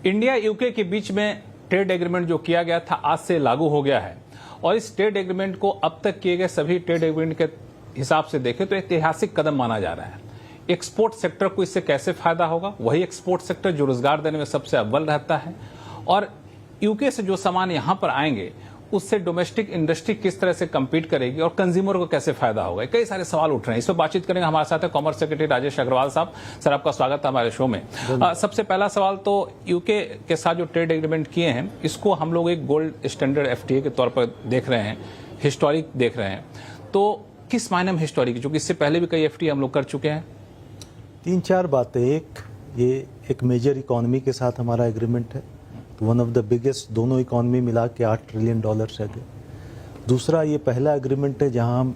India UK के बीच में trade agreement जो किया गया था आज से लागू हो गया है और इस ट्रेड एग्रीमेंट को अब तक किए गए सभी ट्रेड एग्रीमेंट के हिसाब से देखें तो ऐतिहासिक कदम माना जा रहा है। एक्सपोर्ट सेक्टर को इससे कैसे फायदा होगा, वही एक्सपोर्ट सेक्टर जो रोजगार देने में सबसे अव्वल रहता है, और यूके से जो सामान यहां पर आएंगे उससे डोमेस्टिक इंडस्ट्री किस तरह से कम्पीट करेगी और कंज्यूमर को कैसे फायदा होगा। कई सारे सवाल उठ रहे हैं, इस पर बातचीत करेंगे। हमारे साथ है कॉमर्स सेक्रेटरी राजेश अग्रवाल साहब। सर, आपका स्वागत है हमारे शो में। सबसे पहला सवाल तो यूके के साथ जो ट्रेड एग्रीमेंट किए हैं इसको हम लोग एक गोल्ड स्टैंडर्ड एफटीए के तौर पर देख रहे हैं, हिस्टोरिक देख रहे हैं। तो किस मायने में हिस्टोरिक, क्योंकि इससे पहले भी कई एफटीए हम लोग कर चुके हैं। 3-4 बातें। ये एक मेजर इकोनॉमी के साथ हमारा एग्रीमेंट है, वन ऑफ द बिगेस्ट, दोनों इकोनॉमी मिला के $8 ट्रिलियन है। दूसरा, ये पहला एग्रीमेंट है जहां हम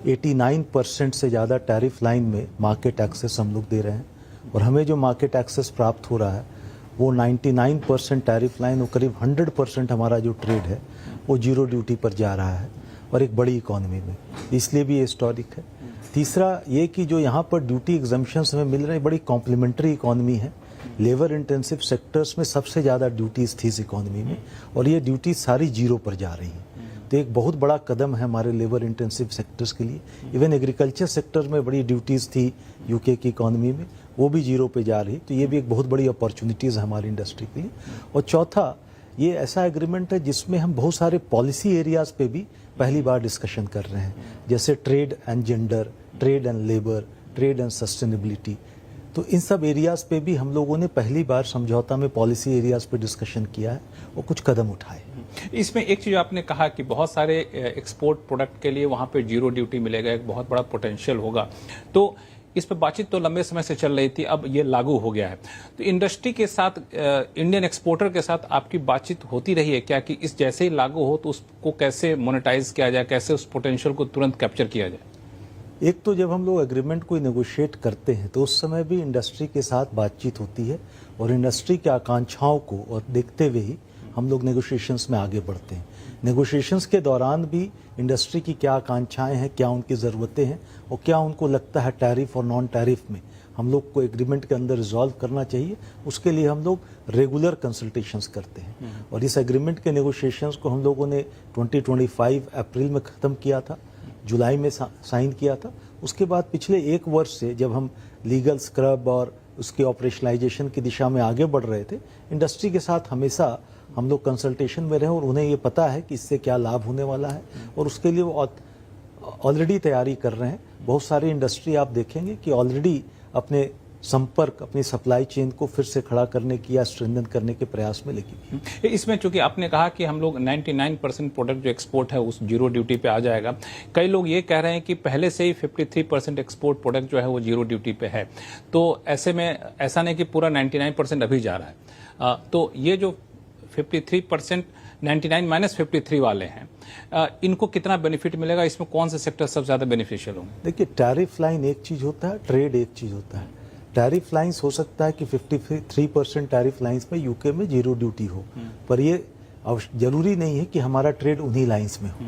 89% से ज़्यादा टैरिफ लाइन में मार्केट एक्सेस हम लोग दे रहे हैं, और हमें जो मार्केट एक्सेस प्राप्त हो रहा है वो 99% टैरिफ लाइन और करीब 100% हमारा जो ट्रेड है वो जीरो ड्यूटी पर जा रहा है, और एक बड़ी इकोनॉमी में, इसलिए भी ये हिस्टोरिक है। तीसरा ये कि जो यहाँ पर ड्यूटी एग्जम्पशंस हमें मिल रहे हैं, बड़ी कॉम्प्लीमेंट्री इकोनॉमी है। लेबर इंटेंसिव सेक्टर्स में सबसे ज़्यादा ड्यूटीज़ थी इस इकोनॉमी में, और ये ड्यूटीज सारी जीरो पर जा रही हैं। तो एक बहुत बड़ा कदम है हमारे लेबर इंटेंसिव सेक्टर्स के लिए। इवन एग्रीकल्चर सेक्टर में बड़ी ड्यूटीज़ थी यूके की इकोनॉमी में, वो भी जीरो पे जा रही। तो ये भी एक बहुत बड़ी अपॉर्चुनिटीज़ है हमारी इंडस्ट्री के लिए। और चौथा, ये ऐसा एग्रीमेंट है जिसमें हम बहुत सारे पॉलिसी एरियाज़ पे भी पहली बार डिस्कशन कर रहे हैं, जैसे trade and gender, trade and labour, trade and sustainability. तो इन सब एरियाज़ पे भी हम लोगों ने पहली बार समझौता में पॉलिसी एरियाज़ पे डिस्कशन किया है और कुछ कदम उठाए। इसमें एक चीज़ आपने कहा कि बहुत सारे एक्सपोर्ट प्रोडक्ट के लिए वहाँ पे जीरो ड्यूटी मिलेगा, एक बहुत बड़ा पोटेंशियल होगा। तो इस पर बातचीत तो लंबे समय से चल रही थी, अब ये लागू हो गया है। तो इंडस्ट्री के साथ, इंडियन एक्सपोर्टर के साथ आपकी बातचीत होती रही है क्या कि इस जैसे ही लागू हो तो उसको कैसे मोनेटाइज किया जाए, कैसे उस पोटेंशियल को तुरंत कैप्चर किया जाए? एक तो जब हम लोग एग्रीमेंट को नेगोशिएट करते हैं तो उस समय भी इंडस्ट्री के साथ बातचीत होती है, और इंडस्ट्री की आकांक्षाओं को और देखते हुए ही हम लोग नेगोशिएशंस में आगे बढ़ते हैं। नेगोशिएशंस के दौरान भी इंडस्ट्री की क्या आकांक्षाएं हैं, क्या उनकी ज़रूरतें हैं, और क्या उनको लगता है टैरिफ और नॉन टैरिफ में हम लोग को एग्रीमेंट के अंदर रिजॉल्व करना चाहिए, उसके लिए हम लोग रेगुलर कंसल्टेशंस करते हैं। और इस एग्रीमेंट के नेगोशिएशंस को हम लोगों ने 2025 अप्रैल में ख़त्म किया था, जुलाई में साइन किया था। उसके बाद पिछले 1 वर्ष से जब हम लीगल स्क्रब और उसके ऑपरेशनलाइजेशन की दिशा में आगे बढ़ रहे थे, इंडस्ट्री के साथ हमेशा हम लोग कंसल्टेशन में रहे, और उन्हें ये पता है कि इससे क्या लाभ होने वाला है, और उसके लिए वो ऑलरेडी तैयारी कर रहे हैं। बहुत सारी इंडस्ट्री आप देखेंगे कि ऑलरेडी अपने संपर्क, अपनी सप्लाई चेन को फिर से खड़ा करने की या स्ट्रेंथन करने के प्रयास में लगी। इसमें चूंकि आपने कहा कि हम लोग 99% प्रोडक्ट जो एक्सपोर्ट है उस जीरो ड्यूटी पे आ जाएगा, कई लोग ये कह रहे हैं कि पहले से ही 53% एक्सपोर्ट प्रोडक्ट जो है वो जीरो ड्यूटी पे है। तो ऐसे में ऐसा नहीं कि पूरा 99% अभी जा रहा है। तो ये जो 53%, 99 - 53 वाले हैं, इनको कितना बेनिफिट मिलेगा? इसमें कौन से सेक्टर सबसे ज्यादा बेनिफिशियल होंगे? देखिए, टैरिफ लाइन एक चीज होता है, ट्रेड एक चीज होता है। टैरिफ लाइंस हो सकता है कि 53% टैरिफ लाइंस में यूके में जीरो ड्यूटी हो, पर ये जरूरी नहीं है कि हमारा ट्रेड उन्हीं लाइंस में हो,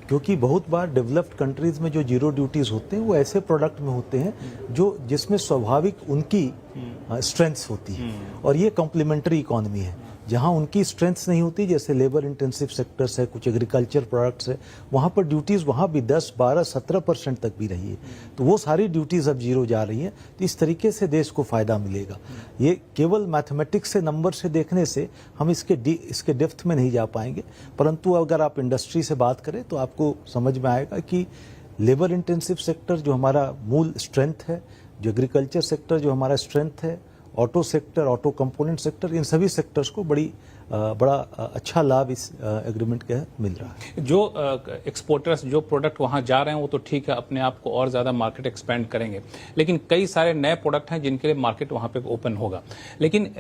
क्योंकि बहुत बार डेवलप्ड कंट्रीज में जो जीरो ड्यूटीज होते हैं वो ऐसे प्रोडक्ट में होते हैं जो जिसमें स्वाभाविक उनकी स्ट्रेंथ्स होती है, और ये कॉम्प्लीमेंट्री इकोनॉमी है। जहां उनकी स्ट्रेंथ्स नहीं होती, जैसे लेबर इंटेंसिव सेक्टर्स है, कुछ एग्रीकल्चर प्रोडक्ट्स है, वहां पर ड्यूटीज़ वहां भी 10, 12, 17% तक भी रही है। तो वो सारी ड्यूटीज़ अब जीरो जा रही हैं। तो इस तरीके से देश को फ़ायदा मिलेगा। ये केवल मैथमेटिक्स से, नंबर से देखने से हम इसके डेप्थ में नहीं जा पाएंगे, परंतु अगर आप इंडस्ट्री से बात करें तो आपको समझ में आएगा कि लेबर इंटेंसिव सेक्टर जो हमारा मूल स्ट्रेंथ है, जो एग्रीकल्चर सेक्टर जो हमारा स्ट्रेंथ है, auto sector, auto component sector, इन सभी सेक्टर्स को बड़ा अच्छा लाभ इस एग्रीमेंट का मिल रहा है। जो एक्सपोर्टर्स जो प्रोडक्ट वहां जा रहे हैं वो तो ठीक है, अपने आप को और ज़्यादा मार्केट एक्सपेंड करेंगे, लेकिन कई सारे नए प्रोडक्ट हैं जिनके लिए मार्केट वहां पे ओपन होगा। लेकिन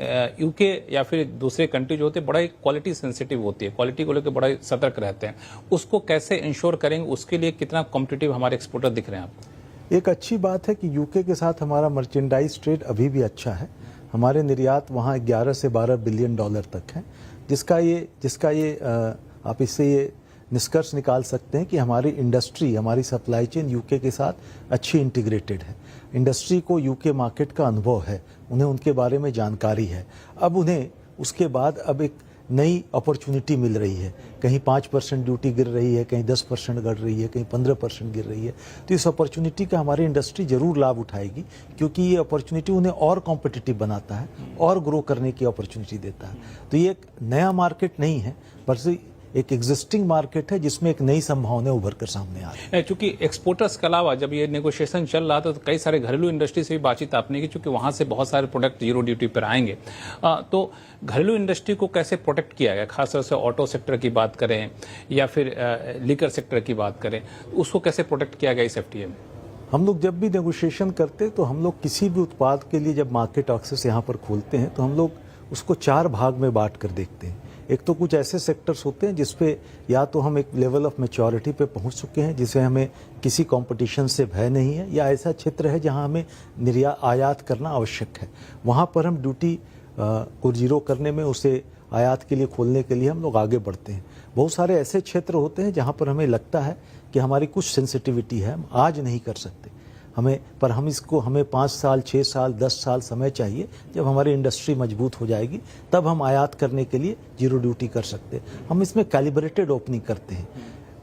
यूके या फिर दूसरे कंट्री जो होते हैं बड़ा क्वालिटी सेंसिटिव होती है, क्वालिटी को लेकर बड़ा सतर्क रहते हैं। उसको कैसे इंश्योर करेंगे, उसके लिए कितना कॉम्पिटिटिव हमारे एक्सपोर्टर दिख रहे हैं आपको? एक अच्छी बात है कि यूके के साथ हमारा मर्चेंडाइज ट्रेड अभी भी अच्छा है। हमारे निर्यात वहाँ 11 से 12 बिलियन डॉलर तक है, जिसका ये आप इससे ये निष्कर्ष निकाल सकते हैं कि हमारी इंडस्ट्री, हमारी सप्लाई चेन यूके के साथ अच्छी इंटीग्रेटेड है। इंडस्ट्री को यूके मार्केट का अनुभव है, उन्हें उनके बारे में जानकारी है। अब उन्हें उसके बाद अब एक नई अपॉर्चुनिटी मिल रही है। कहीं 5% ड्यूटी गिर रही है, कहीं 10% गिर रही है, कहीं 15% गिर रही है। तो इस अपॉर्चुनिटी का हमारी इंडस्ट्री जरूर लाभ उठाएगी, क्योंकि ये अपॉर्चुनिटी उन्हें और कॉम्पिटिटिव बनाता है और ग्रो करने की अपॉर्चुनिटी देता है। तो ये एक नया मार्केट नहीं है, बल्कि एक एग्जिस्टिंग मार्केट है जिसमें एक नई संभावनाएं उभर कर सामने आ रही है। चूंकि एक्सपोर्टर्स के अलावा जब ये नेगोशिएशन चल रहा था तो कई सारे घरेलू इंडस्ट्री से भी बातचीत आपने की, चूंकि वहां से बहुत सारे प्रोडक्ट जीरो ड्यूटी पर आएंगे। तो घरेलू इंडस्ट्री को कैसे प्रोटेक्ट किया गया, खासतौर से ऑटो सेक्टर की बात करें या फिर लिकर सेक्टर की बात करें, उसको कैसे प्रोटेक्ट किया गया इस एफटीए में? हम लोग जब भी नेगोशिएशन करते तो हम लोग किसी भी उत्पाद के लिए जब मार्केट एक्सेस यहाँ पर खोलते हैं तो हम लोग उसको 4 भाग में बांट कर देखते हैं। एक तो कुछ ऐसे सेक्टर्स होते हैं जिसपे या तो हम एक लेवल ऑफ मैच्योरिटी पे पहुंच चुके हैं जिसे हमें किसी कंपटीशन से भय नहीं है, या ऐसा क्षेत्र है जहां हमें आयात करना आवश्यक है। वहां पर हम ड्यूटी को जीरो करने में, उसे आयात के लिए खोलने के लिए हम लोग आगे बढ़ते हैं। बहुत सारे ऐसे क्षेत्र होते हैं जहां पर हमें लगता है कि हमारी कुछ सेंसिटिविटी है, हम आज नहीं कर सकते, हमें 5 साल, 6 साल, 10 साल समय चाहिए। जब हमारी इंडस्ट्री मजबूत हो जाएगी तब हम आयात करने के लिए जीरो ड्यूटी कर सकते हैं। हम इसमें कैलिब्रेटेड ओपनिंग करते हैं।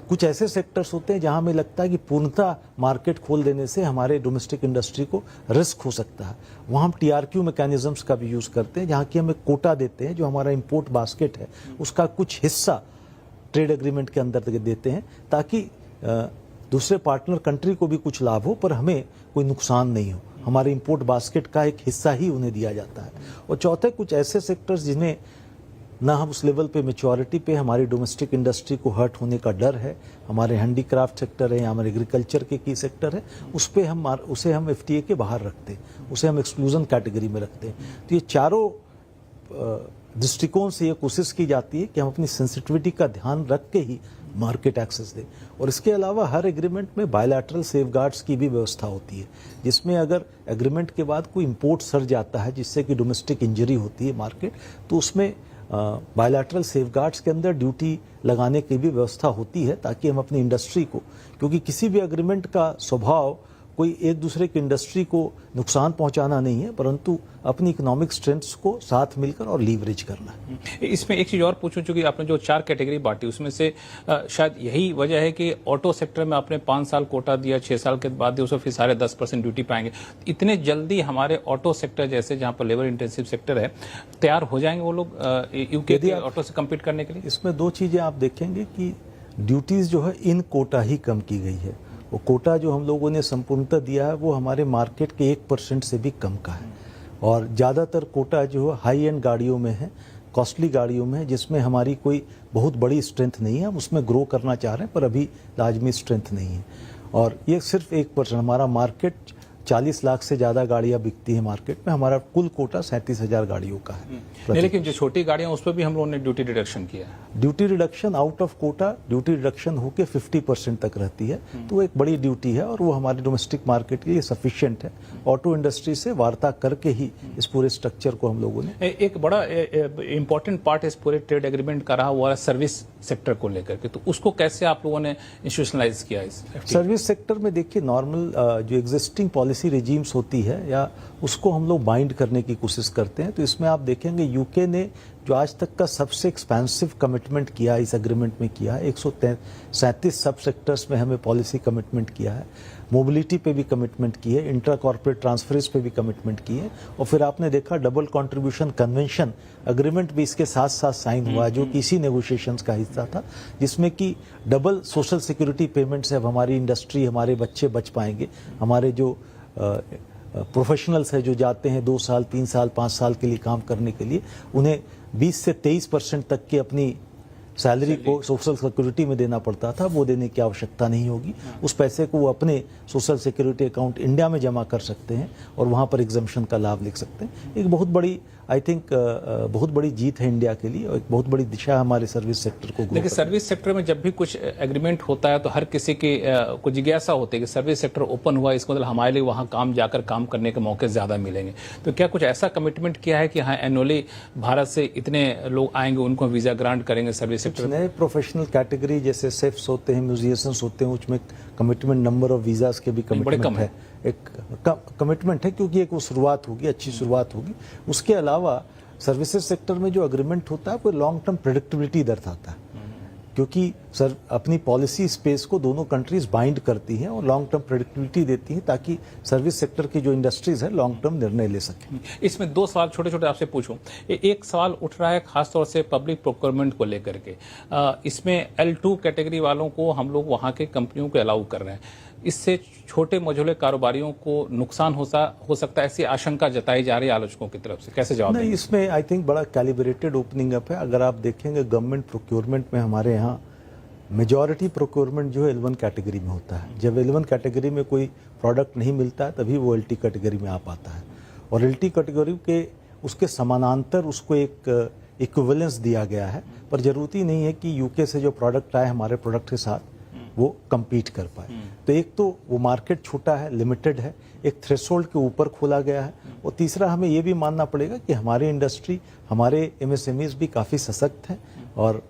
कुछ ऐसे सेक्टर्स होते हैं जहां हमें लगता है कि पूर्णतः मार्केट खोल देने से हमारे डोमेस्टिक इंडस्ट्री को रिस्क हो सकता है। वहां हम टीआरक्यू मैकेनिज्म्स का भी यूज करते हैं, जहां की हमें कोटा देते हैं, जो हमारा इंपोर्ट बास्केट है उसका कुछ हिस्सा ट्रेड एग्रीमेंट के अंदर देते हैं, ताकि दूसरे पार्टनर कंट्री को भी कुछ लाभ हो पर हमें कोई नुकसान नहीं हो। हमारे इंपोर्ट बास्केट का एक हिस्सा ही उन्हें दिया जाता है। और चौथे, कुछ ऐसे सेक्टर्स जिन्हें ना हम उस लेवल पे मैच्योरिटी पे हमारी डोमेस्टिक इंडस्ट्री को हर्ट होने का डर है, हमारे हैंडीक्राफ्ट सेक्टर है या हमारे एग्रीकल्चर के की सेक्टर है, उसे हम एफटीए के बाहर रखते हैं, उसे हम एक्सक्लूजन कैटेगरी में रखते हैं। तो ये चारों दृष्टिकोण से ये कोशिश की जाती है कि हम अपनी सेंसिटिविटी का ध्यान रख के ही मार्केट एक्सेस दें। और इसके अलावा हर एग्रीमेंट में बायलैटरल सेफगार्ड्स की भी व्यवस्था होती है, जिसमें अगर एग्रीमेंट के बाद कोई इंपोर्ट सर जाता है जिससे कि डोमेस्टिक इंजरी होती है मार्केट, तो उसमें बायलैटरल सेफगार्ड्स के अंदर ड्यूटी लगाने की भी व्यवस्था होती है, ताकि हम अपनी इंडस्ट्री को, क्योंकि किसी भी एग्रीमेंट का स्वभाव कोई एक दूसरे की इंडस्ट्री को नुकसान पहुंचाना नहीं है, परंतु अपनी इकोनॉमिक स्ट्रेंथ्स को साथ मिलकर और लीवरेज करना है। इसमें एक चीज और पूछूं, चूंकि आपने जो 4 कैटेगरी बांटी उसमें से शायद यही वजह है कि ऑटो सेक्टर में आपने 5 साल कोटा दिया, 6 साल के बाद उसमें फिर सारे 10% ड्यूटी पाएंगे। इतने जल्दी हमारे ऑटो सेक्टर जैसे जहां पर लेबर इंटेंसिव सेक्टर है तैयार हो जाएंगे वो लोग यूके के ऑटो से कम्पीट करने के लिए? इसमें 2 चीजें आप देखेंगे कि ड्यूटीज जो है इन कोटा ही कम की गई है। वो कोटा जो हम लोगों ने संपूर्णतः दिया है वो हमारे मार्केट के 1% से भी कम का है। और ज़्यादातर कोटा जो है हाई एंड गाड़ियों में है, कॉस्टली गाड़ियों में है, जिसमें हमारी कोई बहुत बड़ी स्ट्रेंथ नहीं है। हम उसमें ग्रो करना चाह रहे हैं पर अभी लाजमी स्ट्रेंथ नहीं है। और ये सिर्फ 1%, हमारा मार्केट 40 लाख से ज़्यादा गाड़ियाँ बिकती है मार्केट में, हमारा कुल कोटा 37,000 गाड़ियों का है। नहीं, लेकिन जो छोटी गाड़ियाँ उस पर भी हम लोगों ने ड्यूटी रिडक्शन किया है। Duty reduction out of quota duty reduction होकर 50% तक रहती है, तो एक बड़ी ड्यूटी है और वो हमारे डोमेस्टिक मार्केट के लिए सफिशिएंट है। ऑटो इंडस्ट्री से वार्ता करके ही इस पूरे स्ट्रक्चर को हम लोगों ने, एक बड़ा इंपॉर्टेंट पार्ट इस पूरे ट्रेड एग्रीमेंट का रहा हुआ सर्विस सेक्टर को लेकर के, तो उसको कैसे आप लोगों ने इंस्टीट्यूशनलाइज किया? इस सर्विस सेक्टर में देखिए, नॉर्मल जो एग्जिस्टिंग पॉलिसी रिजीम्स होती है या उसको हम लोग बाइंड करने की कोशिश करते हैं। तो इसमें आप देखेंगे यूके ने जो आज तक का सबसे एक्सपेंसिव कमिटमेंट किया इस एग्रीमेंट में किया है। 137 सब सेक्टर्स में हमें पॉलिसी कमिटमेंट किया है, मोबिलिटी पे भी कमिटमेंट की है, इंट्रा कॉर्पोरेट ट्रांसफर्स पे भी कमिटमेंट की है। और फिर आपने देखा डबल कंट्रीब्यूशन कन्वेंशन एग्रीमेंट भी इसके साथ साथ साइन हुआ, जो कि इसी नेगोशिएशंस का हिस्सा था, जिसमें कि डबल सोशल सिक्योरिटी पेमेंट से अब हमारी इंडस्ट्री, हमारे बच्चे बच पाएंगे। हमारे जो प्रोफेशनल्स है जो जाते हैं 2 साल, 3 साल, 5 साल के लिए काम करने के लिए, उन्हें 20 से 23% तक की अपनी सैलरी को सोशल सिक्योरिटी में देना पड़ता था, वो देने की आवश्यकता नहीं होगी। उस पैसे को वो अपने सोशल सिक्योरिटी अकाउंट इंडिया में जमा कर सकते हैं और वहाँ पर एग्जम्पशन का लाभ ले सकते हैं। एक बहुत बड़ी, आई थिंक बहुत बड़ी जीत है इंडिया के लिए और एक बहुत बड़ी दिशा हमारे सर्विस सेक्टर को। देखिए, सर्विस सेक्टर में जब भी कुछ एग्रीमेंट होता है तो हर किसी की कुछ जिज्ञासा होती है कि सर्विस सेक्टर ओपन हुआ, इसका मतलब हमारे लिए वहाँ काम जाकर काम करने के मौके ज़्यादा मिलेंगे। तो क्या कुछ ऐसा कमिटमेंट किया है कि हाँ एनुअली भारत से इतने लोग आएंगे, उनको वीज़ा ग्रांट करेंगे सर्विस सेक्टर? नए प्रोफेशनल कैटेगरी जैसे सेफ्स होते हैं, म्यूजिशियंस होते हैं, उसमें कमिटमेंट नंबर ऑफ वीज़ास के भी कमिटमेंट है। एक कमिटमेंट है क्योंकि एक वो शुरुआत होगी, अच्छी शुरुआत होगी। उसके अलावा सर्विसेज सेक्टर में जो अग्रीमेंट होता है वो लॉन्ग टर्म प्रेडिक्टेबिलिटी दर्शाता है, क्योंकि सर अपनी पॉलिसी स्पेस को दोनों कंट्रीज बाइंड करती हैं और लॉन्ग टर्म प्रेडिक्टेबिलिटी देती हैं ताकि सर्विस सेक्टर की जो इंडस्ट्रीज है लॉन्ग टर्म निर्णय ले सकें। इसमें दो सवाल छोटे छोटे आपसे पूछूं। एक सवाल उठ रहा है खासतौर से पब्लिक प्रोक्योरमेंट को लेकर के। इसमें L2 कैटेगरी वालों को हम लोग वहां के कंपनियों को अलाउ कर रहे हैं, इससे छोटे मझोले कारोबारियों को नुकसान हो सकता है, ऐसी आशंका जताई जा रही है आलोचकों की तरफ से, कैसे जवाब नहीं, इसमें आई थिंक बड़ा कैलिब्रेटेड ओपनिंग अप है। अगर आप देखेंगे गवर्नमेंट प्रोक्योरमेंट में हमारे यहाँ मेजॉरिटी प्रोक्योरमेंट जो है L1 कैटेगरी में होता है। जब L1 कैटेगरी में कोई प्रोडक्ट नहीं मिलता है तभी वो LT कैटेगरी में आ पाता है, और LT कैटेगरी के उसके समानांतर उसको एक इक्विवेलेंस दिया गया है, पर जरूरत ही नहीं है कि यूके से जो प्रोडक्ट आए हमारे प्रोडक्ट के साथ वो कम्पीट कर पाए। तो एक तो वो मार्केट छोटा है, लिमिटेड है, एक थ्रेशोल्ड के ऊपर खोला गया है, और तीसरा हमें ये भी मानना पड़ेगा कि हमारी इंडस्ट्री, हमारे MSMEs भी काफ़ी सशक्त हैं और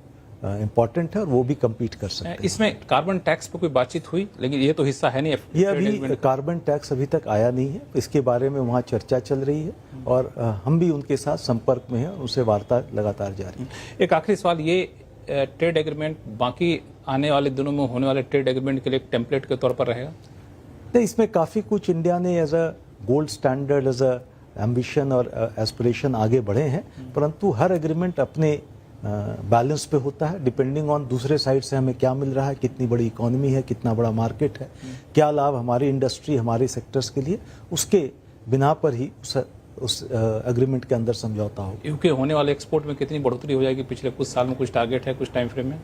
इम्पॉर्टेंट है, और वो भी कम्पीट कर सकते हैं। इसमें कार्बन टैक्स पर कोई बातचीत हुई, लेकिन ये तो हिस्सा है नहीं। ये अभी कार्बन टैक्स अभी तक आया नहीं है, इसके बारे में वहाँ चर्चा चल रही है, और हम भी उनके साथ संपर्क में हैं, उनसे वार्ता लगातार जारी है। एक आखिरी सवाल, ये ट्रेड एग्रीमेंट बाकी आने वाले दिनों में होने वाले ट्रेड एग्रीमेंट के लिए एक टेम्पलेट के तौर पर रहेगा? नहीं, इसमें काफ़ी कुछ इंडिया ने as a gold standard, as a ambition और एस्पिरेशन आगे बढ़े हैं, परंतु हर एग्रीमेंट अपने बैलेंस पे होता है, डिपेंडिंग ऑन दूसरे साइड से हमें क्या मिल रहा है, कितनी बड़ी इकोनॉमी है, कितना बड़ा मार्केट है, क्या लाभ हमारी इंडस्ट्री, हमारे सेक्टर्स के लिए, उसके बिना पर ही उस एग्रीमेंट के अंदर समझौता हो। यूके होने वाले एक्सपोर्ट में कितनी बढ़ोतरी हो जाएगी पिछले कुछ साल में? कुछ टारगेट है, कुछ टाइम फ्रेम में?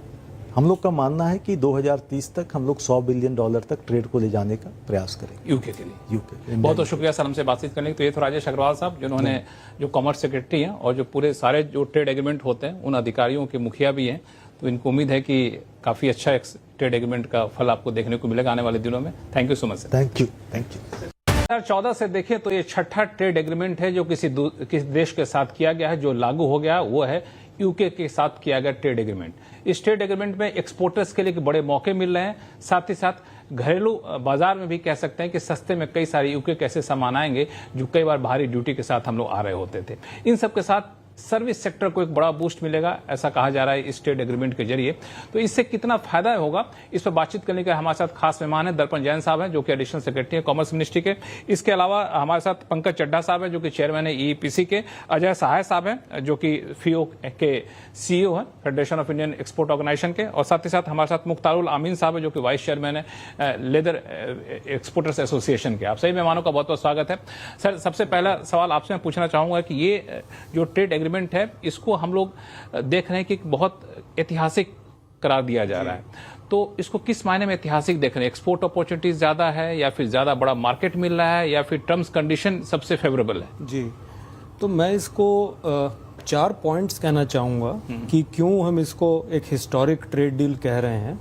हम लोग का मानना है कि 2030 तक हम लोग $100 बिलियन तक ट्रेड को ले जाने का प्रयास करेंगे यूके के लिए। यूके बहुत बहुत शुक्रिया सर हमसे बातचीत करने की। तो ये तो राजेश अग्रवाल साहब, जिन्होंने जो कॉमर्स सेक्रेटरी हैं और जो पूरे सारे जो ट्रेड एग्रीमेंट होते हैं उन अधिकारियों के मुखिया भी हैं, तो इनको उम्मीद है कि काफ़ी अच्छा ट्रेड एग्रीमेंट का फल आपको देखने को मिलेगा आने वाले दिनों में। Thank you so much sir. Thank you. 2014 से देखें तो ये छठा ट्रेड एग्रीमेंट है जो किसी देश के साथ किया गया है, जो लागू हो गया वो है यूके के साथ किया गया ट्रेड एग्रीमेंट। इस ट्रेड एग्रीमेंट में एक्सपोर्टर्स के लिए बड़े मौके मिल रहे हैं, साथ ही साथ घरेलू बाजार में भी कह सकते हैं कि सस्ते में कई सारे यूके के ऐसे सामान आएंगे जो कई बार भारी ड्यूटी के साथ हम लोग आ रहे होते थे। इन सब के साथ सर्विस सेक्टर को एक बड़ा बूस्ट मिलेगा, ऐसा कहा जा रहा है इस ट्रेड एग्रीमेंट के जरिए। तो इससे कितना फायदा होगा, इस पर बातचीत करने के हमारे साथ खास मेहमान हैं दर्पण जैन साहब हैं, जो कि एडिशनल सेक्रेटरी हैं कॉमर्स मिनिस्ट्री के। इसके अलावा हमारे साथ पंकज चड्ढा साहब हैं, जो कि चेयरमैन है EEPC के। अजय सहाय साहब हैं, जो कि FIO के CEO हैं, federation of Indian export organisation के। और साथ ही साथ हमारे साथ मुख्तारुल आमीन साहब हैं, जो कि वाइस चेयरमैन है लेदर एक्सपोर्टर्स एसोसिएशन के। आप सभी मेहमानों का बहुत बहुत स्वागत है। सर, सबसे पहला सवाल आपसे मैं पूछना चाहूंगा कि ये जो ट्रेड एग्रीमेंट है इसको हम लोग देख रहे हैं कि बहुत ऐतिहासिक करार दिया जा रहा है, तो इसको किस मायने में ऐतिहासिक देख रहे हैं? एक्सपोर्ट अपॉर्चुनिटीज ज्यादा है, या फिर ज्यादा बड़ा मार्केट मिल रहा है, या फिर टर्म्स कंडीशन सबसे फेवरेबल है? जी, तो मैं इसको 4 पॉइंट्स कहना चाहूँगा कि क्यों हम इसको एक हिस्टोरिक ट्रेड डील कह रहे हैं।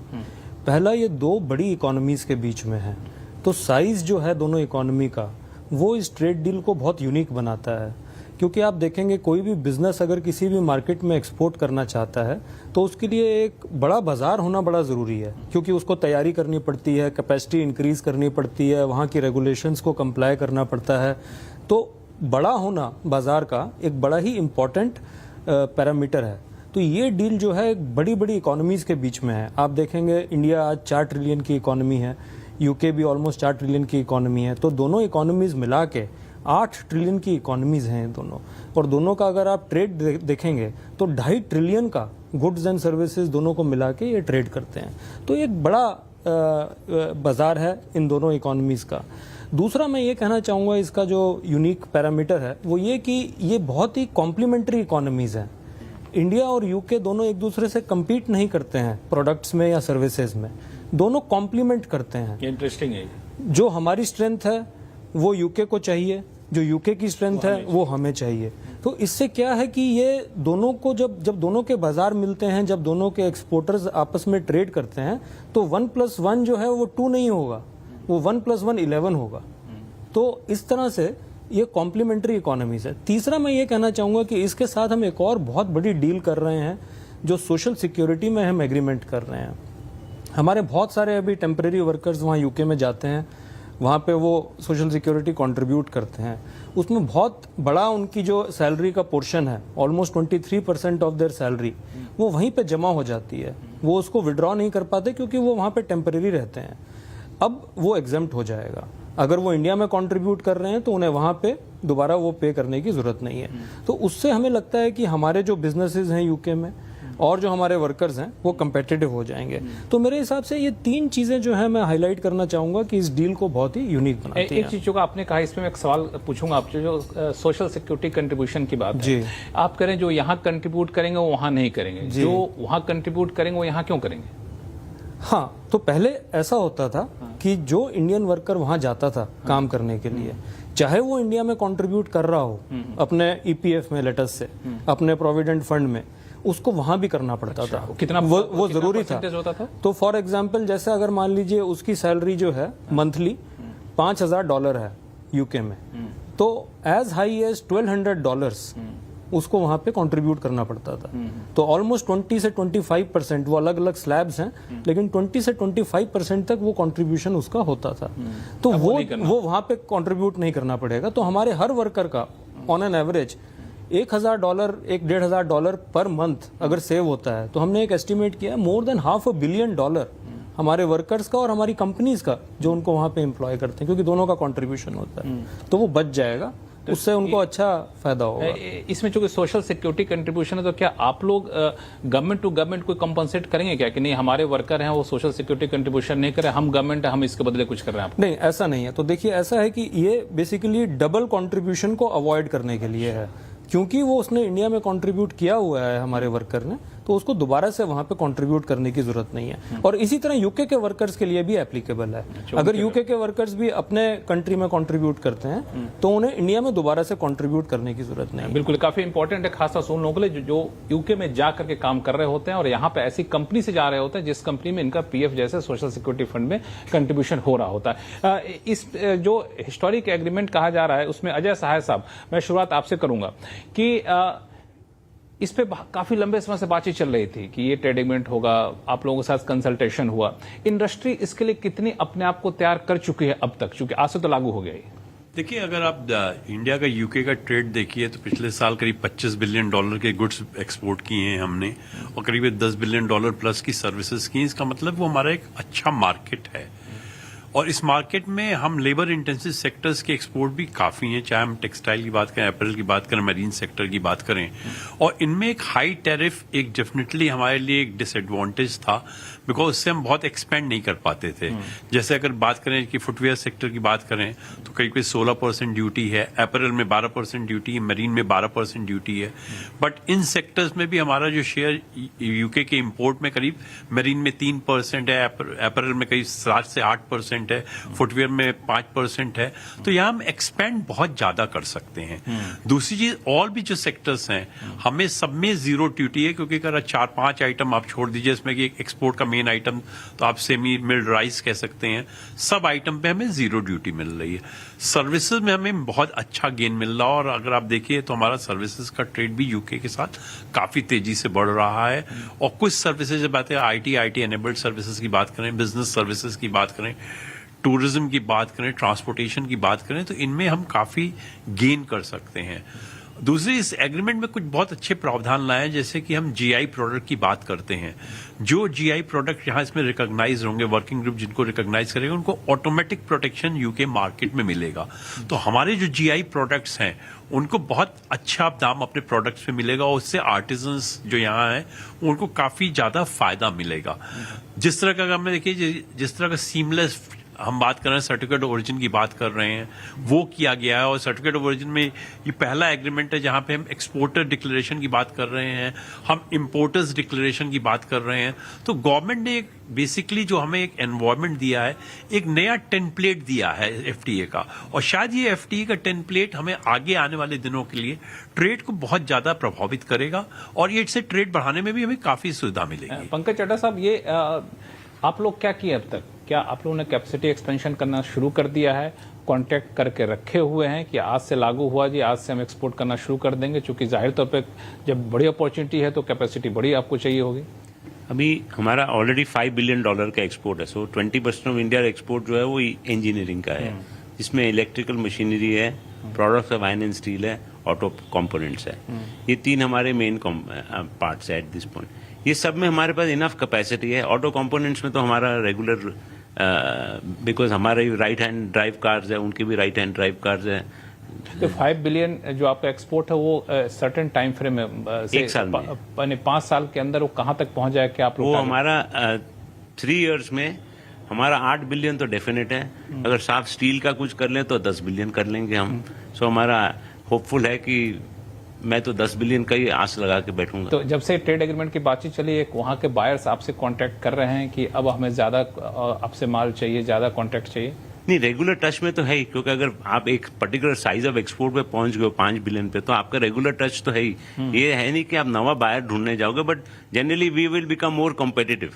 पहला, ये 2 बड़ी इकोनॉमीज के बीच में है, तो साइज जो है दोनों इकोनॉमी का वो इस ट्रेड डील को बहुत यूनिक बनाता है। क्योंकि आप देखेंगे कोई भी बिजनेस अगर किसी भी मार्केट में एक्सपोर्ट करना चाहता है तो उसके लिए एक बड़ा बाजार होना बड़ा ज़रूरी है, क्योंकि उसको तैयारी करनी पड़ती है, कैपेसिटी इंक्रीज करनी पड़ती है, वहाँ की रेगुलेशंस को कंप्लाई करना पड़ता है। तो बड़ा होना बाजार का एक बड़ा ही इम्पॉर्टेंट पैरामीटर है। तो ये डील जो है बड़ी बड़ी इकोनॉमीज़ के बीच में है। आप देखेंगे इंडिया आज 4 ट्रिलियन की इकोनॉमी है, यूके भी ऑलमोस्ट 4 ट्रिलियन की इकोनॉमी है, तो दोनों इकोनॉमीज़ मिला के 8 ट्रिलियन की इकोनॉमीज हैं दोनों। और दोनों का अगर आप ट्रेड देखेंगे तो 2.5 ट्रिलियन का गुड्स एंड सर्विसेज दोनों को मिला के ये ट्रेड करते हैं। तो एक बड़ा बाजार है इन दोनों इकोनॉमीज का। दूसरा, मैं ये कहना चाहूँगा इसका जो यूनिक पैरामीटर है वो ये कि ये बहुत ही कॉम्प्लीमेंट्री इकोनॉमीज हैं। इंडिया और यूके दोनों एक दूसरे से कम्पीट नहीं करते हैं प्रोडक्ट्स में या सर्विसेज में, दोनों कॉम्प्लीमेंट करते हैं। इंटरेस्टिंग है। जो हमारी स्ट्रेंथ है वो यूके को चाहिए, जो यूके की स्ट्रेंथ है वो हमें चाहिए। तो इससे क्या है कि ये दोनों को जब दोनों के बाजार मिलते हैं, जब दोनों के एक्सपोर्टर्स आपस में ट्रेड करते हैं, तो 1+1 जो है वो 2 नहीं होगा, वो 1+1 11 होगा। तो इस तरह से ये कॉम्प्लीमेंट्री इकोनॉमीज है। तीसरा, मैं ये कहना चाहूँगा कि इसके साथ हम एक और बहुत बड़ी डील कर रहे हैं, जो सोशल सिक्योरिटी में हम एग्रीमेंट कर रहे हैं। हमारे बहुत सारे अभी टेम्परेरी वर्कर्स वहाँ यूके में जाते हैं, वहाँ पे वो सोशल सिक्योरिटी कंट्रीब्यूट करते हैं, उसमें बहुत बड़ा उनकी जो सैलरी का पोर्शन है, ऑलमोस्ट 23% ऑफ देयर सैलरी, वो वहीं पे जमा हो जाती है। वो उसको विड्रॉ नहीं कर पाते क्योंकि वो वहाँ पे टेम्परेरी रहते हैं। अब वो एग्जेम्प्ट हो जाएगा। अगर वो इंडिया में कंट्रीब्यूट कर रहे हैं तो उन्हें वहाँ पे दोबारा वो पे करने की जरूरत नहीं है। तो उससे हमें लगता है कि हमारे जो बिजनेसेस हैं यूके में और जो हमारे वर्कर्स हैं वो कंपेटिटिव हो जाएंगे। तो मेरे हिसाब से ये 3 चीजें जो है मैं हाईलाइट करना चाहूंगा कि इस डील को बहुत ही यूनिक बनाती हैं। एक चीज जो आपने कहा, इसमें मैं एक सवाल पूछूंगा आपसे, जो सोशल सिक्योरिटी कंट्रीब्यूशन की बात जी। है, आप करें जो यहाँ कंट्रीब्यूट करेंगे वो वहाँ नहीं करेंगे, जो वहाँ कंट्रीब्यूट करेंगे वो यहाँ क्यों करेंगे? हाँ, तो पहले ऐसा होता था कि जो इंडियन वर्कर वहां जाता था काम करने के लिए, चाहे वो इंडिया में कंट्रीब्यूट कर रहा हो अपने ईपीएफ में लेटस से, अपने प्रोविडेंट फंड में, उसको वहां भी करना पड़ता था। कितना वो कितना जरूरी था। percentage होता था? तो फॉर एग्जांपल जैसे अगर मान लीजिए उसकी सैलरी जो है मंथली $5,000 है यूके में, तो एज हाई एज $1,200 उसको वहां पे कंट्रीब्यूट करना पड़ता था। तो ऑलमोस्ट 20 से 25%, वो अलग अलग स्लैब्स हैं, लेकिन 20 से 25% तक वो कंट्रीब्यूशन उसका होता था। तो वो वहां पे कंट्रीब्यूट नहीं करना पड़ेगा। तो हमारे हर वर्कर का on an average $1,000 $1,500 per month अगर सेव होता है, तो हमने एक एस्टिमेट किया मोर देन $500 million हमारे वर्कर्स का और हमारी कंपनीज का जो उनको वहां पे एम्प्लॉय करते हैं, क्योंकि दोनों का कंट्रीब्यूशन होता है, तो वो बच जाएगा। उससे उनको अच्छा फायदा होगा। इसमें चूंकि सोशल सिक्योरिटी कंट्रीब्यूशन है, तो क्या आप लोग गवर्नमेंट टू गवर्नमेंट कोई कंपनसेट करेंगे क्या, कि नहीं हमारे वर्कर हैं वो सोशल सिक्योरिटी कंट्रीब्यूशन नहीं करें, हम गवर्नमेंट है, हम इसके बदले कुछ कर रहे हैं? नहीं, ऐसा नहीं है। तो देखिए, ऐसा है कि ये बेसिकली डबल कंट्रीब्यूशन को अवॉइड करने के लिए है, क्योंकि वो उसने इंडिया में कंट्रीब्यूट किया हुआ है हमारे वर्कर ने, तो उसको दोबारा से वहां पे कंट्रीब्यूट करने की जरूरत नहीं है। और इसी तरह यूके के वर्कर्स के लिए भी एप्लीकेबल है। अगर यूके के वर्कर्स भी अपने कंट्री में कंट्रीब्यूट करते हैं तो उन्हें इंडिया में दोबारा से कंट्रीब्यूट करने की जरूरत नहीं है। बिल्कुल, काफी इंपॉर्टेंट है, खासतौर उन लोगों के लिए जो यूके में जा करके काम कर रहे होते हैं और यहाँ पे ऐसी कंपनी से जा रहे होते हैं जिस कंपनी में इनका पीएफ जैसे सोशल सिक्योरिटी फंड में कंट्रीब्यूशन हो रहा होता है। इस जो हिस्टोरिक एग्रीमेंट कहा जा रहा है, उसमें अजय सहाय साहब, मैं शुरुआत आपसे करूंगा कि इस पे काफी लंबे समय से बातचीत चल रही थी कि ये ट्रेड एग्रीमेंट होगा, आप लोगों के साथ कंसल्टेशन हुआ। इंडस्ट्री इसके लिए कितनी अपने आप को तैयार कर चुकी है अब तक, क्योंकि आज से तो लागू हो गया है? देखिए, अगर आप इंडिया का यूके का ट्रेड देखिए तो पिछले साल करीब $25 बिलियन के गुड्स एक्सपोर्ट किए हैं हमने, और करीब $10 बिलियन प्लस की सर्विसेज की। इसका मतलब वो हमारा एक अच्छा मार्केट है, और इस मार्केट में हम लेबर इंटेंसिव सेक्टर्स के एक्सपोर्ट भी काफी हैं, चाहे हम टेक्सटाइल की बात करें, अपैरल की बात करें, मरीन सेक्टर की बात करें। और इनमें एक हाई टैरिफ एक डेफिनेटली हमारे लिए एक डिसएडवांटेज था, बिकॉज उससे हम बहुत एक्सपेंड नहीं कर पाते थे। जैसे अगर बात करें कि फुटवेयर सेक्टर की बात करें तो करीब 16% ड्यूटी है, अपैरल में 12% ड्यूटी है, मरीन में 12% ड्यूटी है। बट इन सेक्टर्स में भी हमारा जो शेयर यूके के इंपोर्ट में करीब मरीन में 3% है, अपैरल में करीब 7 से 8% है, फुटवेयर में 5% है। तो यहाँ हम एक्सपेंड बहुत ज्यादा कर सकते हैं। दूसरी चीज, और भी जो सेक्टर्स हैं हमें सब में जीरो ड्यूटी है, क्योंकि अगर 4-5 आइटम आप छोड़ दीजिए, इसमें कि एक्सपोर्ट का मेन आइटम तो आप सेमी मिल्ड राइस कह सकते हैं, सब आइटम पे हमें जीरो ड्यूटी मिल रही है। सर्विसेज में हमें बहुत अच्छा गेन मिल रहा है, और अगर आप देखिए तो हमारा सर्विसेज का ट्रेड भी यूके के साथ काफी तेजी से बढ़ रहा है। और कुछ सर्विसेज बात है, आईटी एनेबल्ड सर्विसेज की बात करें, बिजनेस सर्विसेज की बात करें, टूरिज्म की बात करें, ट्रांसपोर्टेशन की बात करें, तो इनमें हम काफी गेन कर सकते हैं। दूसरी, इस एग्रीमेंट में कुछ बहुत अच्छे प्रावधान लाए हैं, जैसे कि हम जीआई प्रोडक्ट की बात करते हैं। जो जीआई प्रोडक्ट यहाँ इसमें रिकॉग्नाइज होंगे, वर्किंग ग्रुप जिनको रिकॉग्नाइज करेगा, उनको ऑटोमेटिक प्रोटेक्शन यूके मार्केट में मिलेगा। तो हमारे जो जीआई प्रोडक्ट्स हैं उनको बहुत अच्छा दाम अपने प्रोडक्ट्स पे मिलेगा, और उससे आर्टिजन्स जो यहाँ हैं उनको काफी ज्यादा फायदा मिलेगा। जिस तरह का हमने देखिए, जिस तरह का सीमलेस हम बात कर रहे हैं, सर्टिफिकेट ऑफ ओरिजिन की बात कर रहे हैं, वो किया गया है। और सर्टिफिकेट ऑफ ओरिजिन में ये पहला एग्रीमेंट है जहां पे हम एक्सपोर्टर डिक्लेरेशन की बात कर रहे हैं, हम इंपोर्टर्स डिक्लेरेशन की बात कर रहे हैं। तो गवर्नमेंट ने एक बेसिकली जो हमें एक एनवायरमेंट दिया है, एक नया टेम्पलेट दिया है एफटीए का, और शायद ये एफटीए का टेम्पलेट हमें आगे आने वाले दिनों के लिए ट्रेड को बहुत ज्यादा प्रभावित करेगा, और ये इससे ट्रेड बढ़ाने में भी हमें काफी सुविधा मिलेगी। पंकज चड्ढा साहब, ये आप लोग क्या किए अब तक? क्या आप लोगों ने कैपेसिटी एक्सपेंशन करना शुरू कर दिया है, कॉन्ट्रैक्ट करके रखे हुए हैं कि आज से लागू हुआ जी, आज से हम एक्सपोर्ट करना शुरू कर देंगे? क्योंकि जाहिर तौर पे जब बड़ी अपॉर्चुनिटी है तो कैपेसिटी बड़ी आपको चाहिए होगी। अभी हमारा ऑलरेडी $5 बिलियन का एक्सपोर्ट है, सो 20% ऑफ इंडिया एक्सपोर्ट जो है वो इंजीनियरिंग का है। इसमें इलेक्ट्रिकल मशीनरी है, products of iron and steel है, ऑटो कंपोनेंट्स है। ये 3 हमारे मेन पार्ट्स है एट दिस पॉइंट। ये सब में हमारे पास इनफ कैपेसिटी है। ऑटो कंपोनेंट्स में तो हमारा रेगुलर, बिकॉज हमारे राइट हैंड ड्राइव कार्स है, उनकी भी राइट हैंड ड्राइव कार्स है। तो 5 बिलियन जो आपका एक्सपोर्ट है वो सर्टेन टाइम फ्रेम में से 1 साल में। 5 साल के अंदर वो कहाँ तक पहुंच जाए, क्या आप लोग वो target- हमारा 3 इयर्स में हमारा 8 बिलियन तो डेफिनेट है। अगर साफ स्टील का कुछ कर लें तो 10 बिलियन कर लेंगे हम। सो हमारा होपफुल है कि मैं तो 10 बिलियन का ही आस लगा के बैठूंगा। तो जब से ट्रेड एग्रीमेंट की बातचीत चली, एक वहाँ के बायर्स आपसे कांटेक्ट कर रहे हैं कि अब हमें ज्यादा आपसे माल चाहिए, ज्यादा कॉन्ट्रैक्ट चाहिए? नहीं, रेगुलर टच में तो है ही, क्योंकि अगर आप एक पर्टिकुलर साइज ऑफ एक्सपोर्ट पे पहुंच गए हो 5 बिलियन पे, तो आपका रेगुलर टच तो है ही। ये है नहीं कि आप नवा बायर ढूंढने जाओगे, but generally we will become more competitive.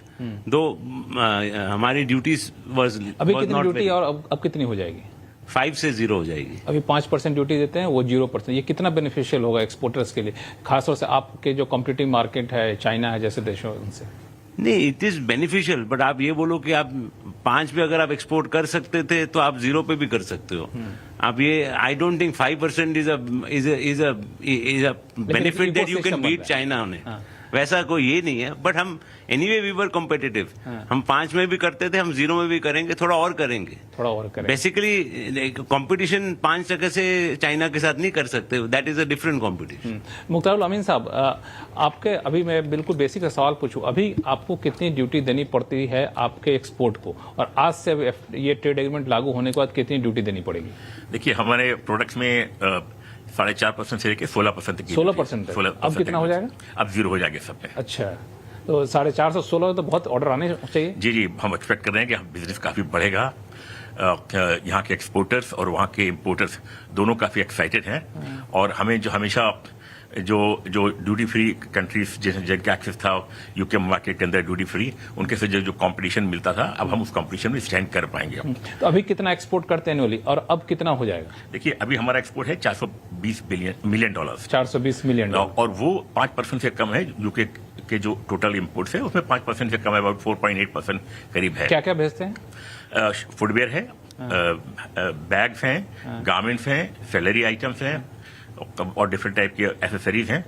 दो हमारी ड्यूटीज वाज अभी कितनी ड्यूटी और अब कितनी हो जाएगी? 5 से 0 हो जाएगी। अभी 5% ड्यूटी देते हैं, वो 0%। ये कितना बेनिफिशियल होगा एक्सपोर्टर्स के लिए, खासतौर से आपके जो कॉम्पिटिटिव मार्केट है, चाइना है जैसे देशों उनसे? नहीं, इट इज बेनिफिशियल, बट आप ये बोलो कि आप 5 पे अगर आप एक्सपोर्ट कर सकते थे तो आप 0 पे भी कर सकते हो। आप ये, I don't think 5% is a benefit that you can beat China on it. वैसा कोई ये नहीं है, बट हम एनीवे वी वर कॉम्पिटिटिव। हम 5 में भी करते थे, हम 0 में भी करेंगे, थोड़ा और करेंगे। थोड़ा और करें। बेसिकली कंपटीशन 5% से चाइना के साथ नहीं कर सकते, that is a different competition. Mukhtarul Amin साहब, आपके अभी मैं बिल्कुल बेसिक सा सवाल पूछूं, अभी आपको कितनी ड्यूटी देनी पड़ती है आपके एक्सपोर्ट को, और आज से ये ट्रेड एग्रीमेंट लागू होने के बाद कितनी ड्यूटी देनी पड़ेगी? देखिए, हमारे प्रोडक्ट्स में 4.5% से लेकर 16% तक की 16% तक? 16% अब कितना हो जाएगा? अब 0 हो जाएगा सब पे। अच्छा, तो 4.5 से 16 तो बहुत ऑर्डर आने चाहिए। जी जी, हम एक्सपेक्ट कर रहे हैं कि बिजनेस काफी बढ़ेगा। यहाँ के एक्सपोर्टर्स और वहाँ के इम्पोर्टर्स दोनों काफी एक्साइटेड हैं, और हमें जो हमेशा जो ड्यूटी फ्री कंट्रीज जिनका एक्सेस था यूके मार्केट के अंदर ड्यूटी फ्री, उनके से जो कंपटीशन मिलता था, अब हम उस कंपटीशन में स्टैंड कर पाएंगे। तो अभी कितना एक्सपोर्ट करते हैं एनुअली, और अब कितना हो जाएगा? देखिए, अभी हमारा एक्सपोर्ट है 420 मिलियन डॉलर्स, 420 मिलियन डॉलर, और वो 5% से कम है। यूके के जो टोटल इम्पोर्ट्स है उसमें 5% से कम है, अबाउट 4.8% करीब है। क्या क्या भेजते हैं? फुटवेयर है, बैग्स हैं, गारमेंट्स हैं, सैलरी आइटम्स हैं, और डिफरेंट टाइप के एसेसरीज हैं,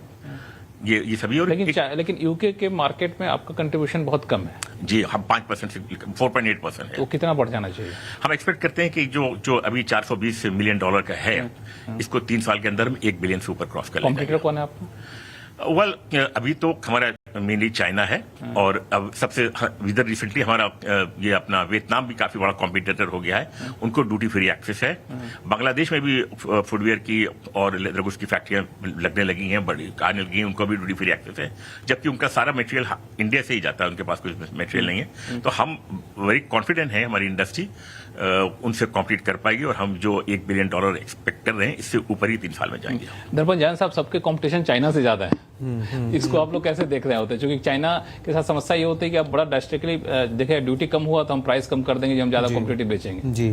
ये सभी। और लेकिन यूके के मार्केट में आपका कंट्रीब्यूशन बहुत कम है। जी, हम 5% से 4.8% है। तो कितना बढ़ जाना चाहिए? हम एक्सपेक्ट करते हैं कि जो अभी 420 मिलियन डॉलर का है, इसको 3 साल के अंदर में 1 बिलियन से ऊपर क्रॉस कर लेंगे। कॉम्पिटिटर कौन है आपका? वेल, अभी तो हमारा मेनली चाइना है, और अब सबसे इधर रिसेंटली हमारा ये अपना वियतनाम भी काफी बड़ा कॉम्पिटिटर हो गया है, उनको ड्यूटी फ्री एक्सेस है। बांग्लादेश में भी फुटवेयर की और लेदर गुड्स की फैक्ट्रियां लगने लगी हैं, बड़ी आने लगी हैं, उनको भी ड्यूटी फ्री एक्सेस है, जबकि उनका सारा मटेरियल इंडिया से ही जाता है, उनके पास कोई मटेरियल नहीं है। तो हम वेरी कॉन्फिडेंट हैं, हमारी इंडस्ट्री उनसे कॉम्पीट कर पाएगी, और हम जो $1 बिलियन एक्सपेक्ट कर रहे हैं, इससे ऊपर ही 3 साल में जाएंगे। दरपन जान साहब, सबके कंपटीशन चाइना से ज्यादा है, इसको आप लोग कैसे देख रहे होते हैं? क्योंकि चाइना के साथ समस्या ये होती है कि आप बड़ा ड्रास्टिकली देखें, ड्यूटी कम हुआ तो हम प्राइस कम कर देंगे, जो हम ज्यादा कॉम्पिटिटिव बेचेंगे। जी,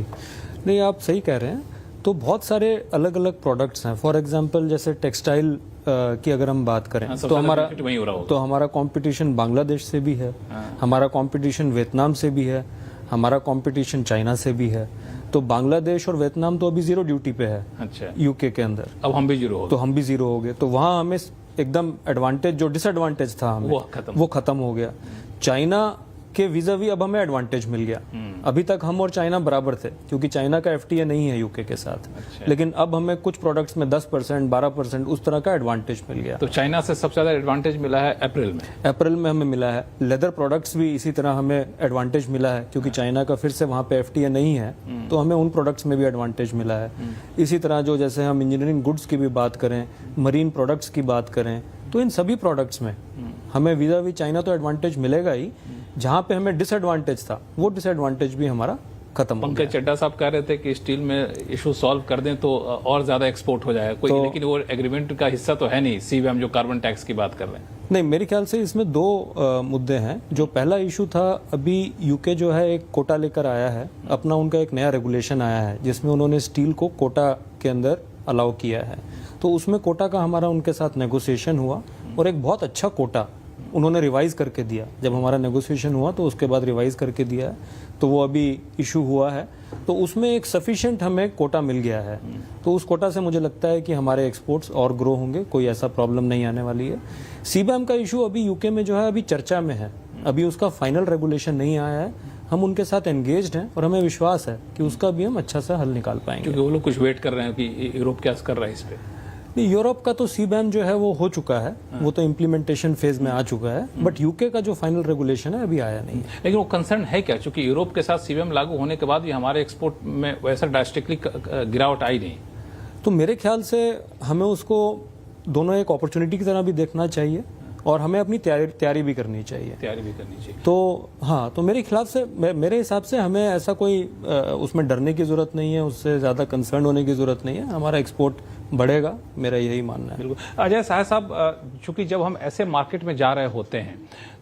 नहीं, आप सही कह रहे हैं। तो बहुत सारे अलग अलग प्रोडक्ट्स हैं। फॉर एग्जांपल जैसे टेक्सटाइल की अगर हम बात करें, तो हमारा कंपटीशन बांग्लादेश से भी है, हमारा कंपटीशन वियतनाम से भी है, हमारा कंपटीशन चाइना से भी है। तो बांग्लादेश और वियतनाम तो अभी 0 ड्यूटी पे है। अच्छा, यूके के अंदर। अब हम भी 0 हो, तो हम भी 0 हो गए। तो वहाँ हमें एकदम एडवांटेज, जो डिसएडवांटेज था हमें, वो खत्म हो गया। चाइना के वीज़ावी अब हमें एडवांटेज मिल गया। अभी तक हम और चाइना बराबर थे, क्योंकि चाइना का FTA नहीं है यूके के साथ। अच्छा। लेकिन अब हमें कुछ प्रोडक्ट्स में 10%, 12% उस तरह का एडवांटेज मिल गया। तो चाइना से सबसे ज्यादा एडवांटेज मिला है अप्रैल में हमें मिला है। लेदर प्रोडक्ट्स भी इसी तरह हमें एडवांटेज मिला है, क्योंकि चाइना का फिर से वहाँ पे FTA नहीं है, तो हमें उन प्रोडक्ट्स में भी एडवांटेज मिला है। इसी तरह जो जैसे हम इंजीनियरिंग गुड्स की भी बात करें, मरीन प्रोडक्ट्स की बात करें, तो इन सभी प्रोडक्ट्स में हमें वीज़ावी चाइना तो एडवांटेज मिलेगा ही। जहाँ पे हमें डिसएडवांटेज था, वो डिसएडवांटेज भी हमारा खत्म हो गया। पंकज चड्डा साहब कह रहे थे कि स्टील में इशू सॉल्व कर दें तो और ज्यादा एक्सपोर्ट हो जाएगा कोई, लेकिन वो एग्रीमेंट का हिस्सा तो है नहीं। CBAM जो कार्बन टैक्स की बात कर रहे हैं, नहीं, मेरे ख्याल से इसमें 2 मुद्दे हैं। जो पहला इशू था, अभी यूके जो है एक कोटा लेकर आया है अपना, उनका एक नया रेगुलेशन आया है जिसमें उन्होंने स्टील को कोटा के अंदर अलाउ किया है। तो उसमें कोटा का हमारा उनके साथ नेगोशिएशन हुआ, और एक बहुत अच्छा कोटा उन्होंने रिवाइज करके दिया, जब हमारा नेगोशिएशन हुआ तो उसके बाद रिवाइज करके दिया है, तो वो अभी इशू हुआ है, तो उसमें एक सफिशिएंट हमें कोटा मिल गया है। तो उस कोटा से मुझे लगता है कि हमारे एक्सपोर्ट्स और ग्रो होंगे, कोई ऐसा प्रॉब्लम नहीं आने वाली है। सीबैम का इशू अभी यूके में जो है अभी चर्चा में है, अभी उसका फाइनल रेगुलेशन नहीं आया है। हम उनके साथ एंगेज्ड हैं और हमें विश्वास है कि उसका भी हम अच्छा सा हल निकाल पाएंगे। क्योंकि वो लोग कुछ वेट कर रहे हैं कि यूरोप क्या कर रहा है इस पे। नहीं, यूरोप का तो सीबैम जो है वो हो चुका है, वो तो इम्प्लीमेंटेशन फेज में आ चुका है, बट यूके का जो फाइनल रेगुलेशन है अभी आया नहीं है। लेकिन वो कंसर्न है क्या, क्योंकि यूरोप के साथ सीबीएम लागू होने के बाद भी हमारे एक्सपोर्ट में वैसा ड्रास्टिकली गिरावट आई नहीं। तो मेरे ख्याल से हमें उसको दोनों एक अपॉर्चुनिटी की तरह भी देखना चाहिए और हमें अपनी तैयारी भी करनी चाहिए। तो हाँ, तो मेरे खिलाफ से मेरे हिसाब से हमें ऐसा कोई उसमें डरने की जरूरत नहीं है, उससे ज़्यादा कंसर्न होने की जरूरत नहीं है। हमारा एक्सपोर्ट बढ़ेगा, मेरा यही मानना है। बिल्कुल। अजय साहब, चूंकि जब हम ऐसे मार्केट में जा रहे होते हैं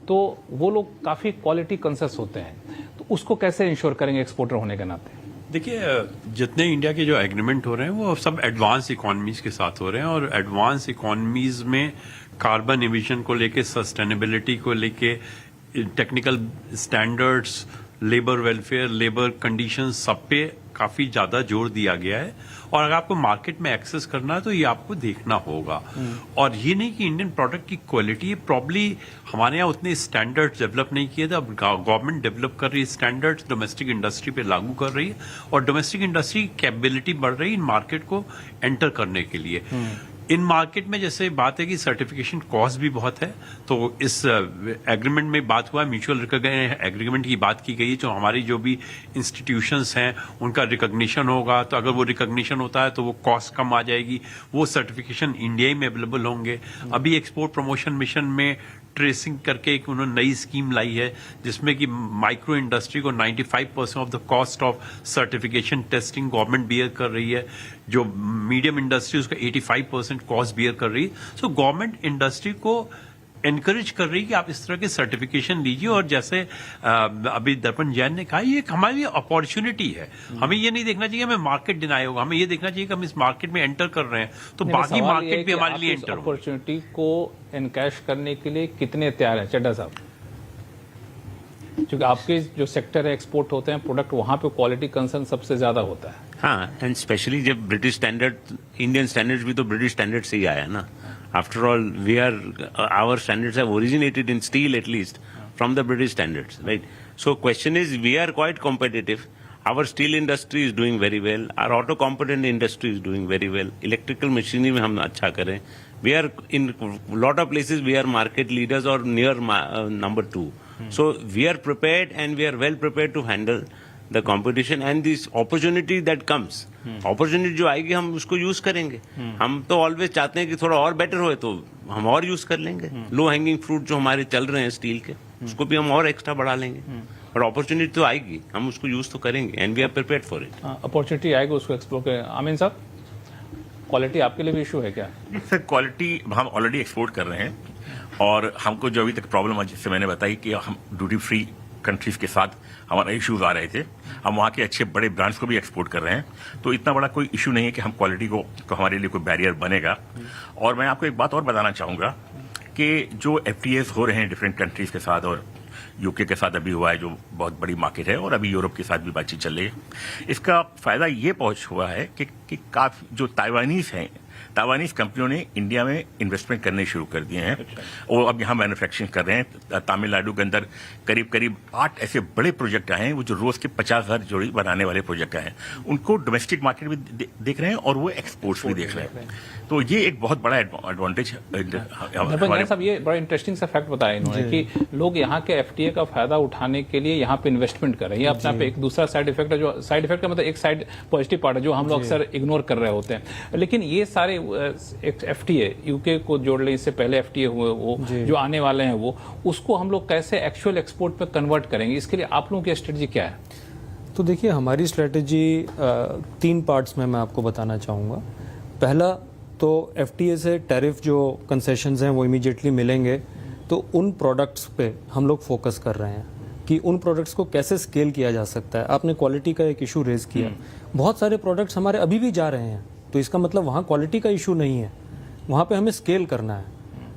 तो वो लोग काफ़ी क्वालिटी कॉन्शियस होते हैं, तो उसको कैसे इंश्योर करेंगे एक्सपोर्टर होने के नाते? देखिए, जितने इंडिया के जो एग्रीमेंट हो रहे हैं वो सब एडवांस इकोनॉमीज के साथ हो रहे हैं, और एडवांस इकोनॉमीज में कार्बन एमिशन को लेके, सस्टेनेबिलिटी को लेके, technical standards, labour welfare, labour conditions, सब पे काफी ज्यादा जोर दिया गया है। और अगर आपको मार्केट में एक्सेस करना है तो ये आपको देखना होगा। और ये नहीं कि इंडियन प्रोडक्ट की क्वालिटी, प्रॉब्ली हमारे यहाँ उतने स्टैंडर्ड्स डेवलप नहीं किए थे। अब गवर्नमेंट डेवलप कर रही है स्टैंडर्ड्स, डोमेस्टिक इंडस्ट्री पे लागू कर रही है, और डोमेस्टिक इंडस्ट्री की कैपेबिलिटी बढ़ रही है इन मार्केट को एंटर करने के लिए। इन मार्केट में जैसे बात है कि सर्टिफिकेशन कॉस्ट भी बहुत है, तो इस एग्रीमेंट में बात हुआ, म्यूचुअल एग्रीमेंट की बात की गई है, जो हमारी जो भी इंस्टीट्यूशंस हैं उनका रिकॉग्निशन होगा, तो अगर वो रिकॉग्निशन होता है तो वो कॉस्ट कम आ जाएगी, वो सर्टिफिकेशन इंडिया ही में अवेलेबल होंगे। अभी एक्सपोर्ट प्रमोशन मिशन में ट्रेसिंग करके एक उन्होंने नई स्कीम लाई है, जिसमें कि माइक्रो इंडस्ट्री को 95% of the cost of certification testing government bear कर रही है, जो मीडियम इंडस्ट्री उसका 85% कॉस्ट बियर कर रही है। सो गवर्नमेंट इंडस्ट्री को एनकरेज कर रही है कि आप इस तरह के सर्टिफिकेशन लीजिए। और जैसे अभी दर्पण जैन ने कहा, ये एक हमारी अपॉर्चुनिटी है। हमें ये नहीं देखना चाहिए हमें मार्केट डिनाई होगा, हमें ये देखना चाहिए कि हम इस मार्केट में एंटर कर रहे हैं तो बाकी मार्केट भी हमारे लिए एंटर हो। अपॉर्चुनिटी को एनकैश करने के लिए कितने तैयार हैं चड्ढा साहब? क्योंकि आपके जो सेक्टर है, एक्सपोर्ट होते हैं प्रोडक्ट, वहां पे क्वालिटी कंसर्न सबसे ज्यादा होता है। हाँ, एंड स्पेशली जब ब्रिटिश स्टैंडर्ड, इंडियन स्टैंडर्ड्स भी तो ब्रिटिश स्टैंडर्ड से ही आया ना। After all we are, our standards have originated in steel at least from the British standards, right? So question is, we are quite competitive. Our steel industry is doing very well. Our auto component industry is doing very well. Electrical machinery में हम अच्छा करें. We are in lot of places we are market leaders or near number 2. So we are prepared and we are well prepared to handle the competition and this opportunity that comes. Opportunity जो आएगी हम उसको use करेंगे. हम तो always चाहते हैं कि थोड़ा और बेटर होए तो हम और यूज कर लेंगे. लो हैंगिंग फ्रूट जो हमारे चल रहे हैं स्टील के, उसको भी हम और एक्स्ट्रा बढ़ा लेंगे. और अपॉर्चुनिटी तो आएगी, हम उसको यूज तो करेंगे and we are prepared for it. Opportunity आएगी, उसको एक्सप्लोर करें. आमीन साहब, क्वालिटी आपके लिए भी इशू है क्या? सर, क्वालिटी हम ऑलरेडी एक्सपोर्ट कर रहे हैं, और हमको जो अभी तक प्रॉब्लम है, जिससे मैंने बताई कि हम ड्यूटी फ्री कंट्रीज के साथ हमारा इश्यूज आ रहे थे, हम वहाँ के अच्छे बड़े ब्रांड्स को भी एक्सपोर्ट कर रहे हैं, तो इतना बड़ा कोई इशू नहीं है कि हम क्वालिटी को हमारे लिए कोई बैरियर बनेगा. और मैं आपको एक बात और बताना चाहूँगा कि जो FTAs हो रहे हैं डिफरेंट कंट्रीज के साथ, और यूके के साथ अभी हुआ है जो बहुत बड़ी मार्केट है, और अभी यूरोप के साथ भी बातचीत चल रही है, इसका फायदा ये पहुंच हुआ है कि काफी जो ताइवानीज कंपनियों ने इंडिया में इन्वेस्टमेंट करने शुरू कर दिए हैं. वो अब यहाँ मैन्युफैक्चरिंग कर रहे हैं. तमिलनाडु के अंदर करीब 8 ऐसे बड़े प्रोजेक्ट आए हैं, वो जो रोज के 50,000 जोड़ी बनाने वाले प्रोजेक्ट आए हैं. उनको डोमेस्टिक मार्केट भी देख रहे हैं और वो एक्सपोर्ट्स भी देख रहे हैं. तो ये एक बहुत बड़ा एडवांटेज है. साहब, ये बड़ा इंटरेस्टिंग सा फैक्ट बताया इन्होंने कि लोग यहाँ के FTA का फायदा उठाने के लिए यहाँ पे इन्वेस्टमेंट कर रहे हैं. ये अपने आप एक दूसरा साइड इफेक्ट है, जो साइड इफेक्ट का मतलब एक साइड पॉजिटिव पार्ट है जो हम लोग अक्सर इग्नोर कर रहे होते हैं. लेकिन ये सारे FTA यूके को जोड़ ले, इससे पहले FTA हुए, वो जो आने वाले हैं, वो उसको हम लोग कैसे एक्चुअल एक्सपोर्ट में कन्वर्ट करेंगे, इसके लिए आप लोगों की स्ट्रेटजी क्या है? तो देखिए, हमारी स्ट्रेटजी 3 पार्ट्स में मैं आपको बताना चाहूँगा. पहला तो FTA से टैरिफ जो कंसेशंस हैं वो इमीडिएटली मिलेंगे, तो उन प्रोडक्ट्स पे हम लोग फोकस कर रहे हैं कि उन प्रोडक्ट्स को कैसे स्केल किया जा सकता है. आपने क्वालिटी का एक इशू रेज किया. बहुत सारे प्रोडक्ट्स हमारे अभी भी जा रहे हैं, तो इसका मतलब वहाँ क्वालिटी का इशू नहीं है, वहाँ पे हमें स्केल करना है,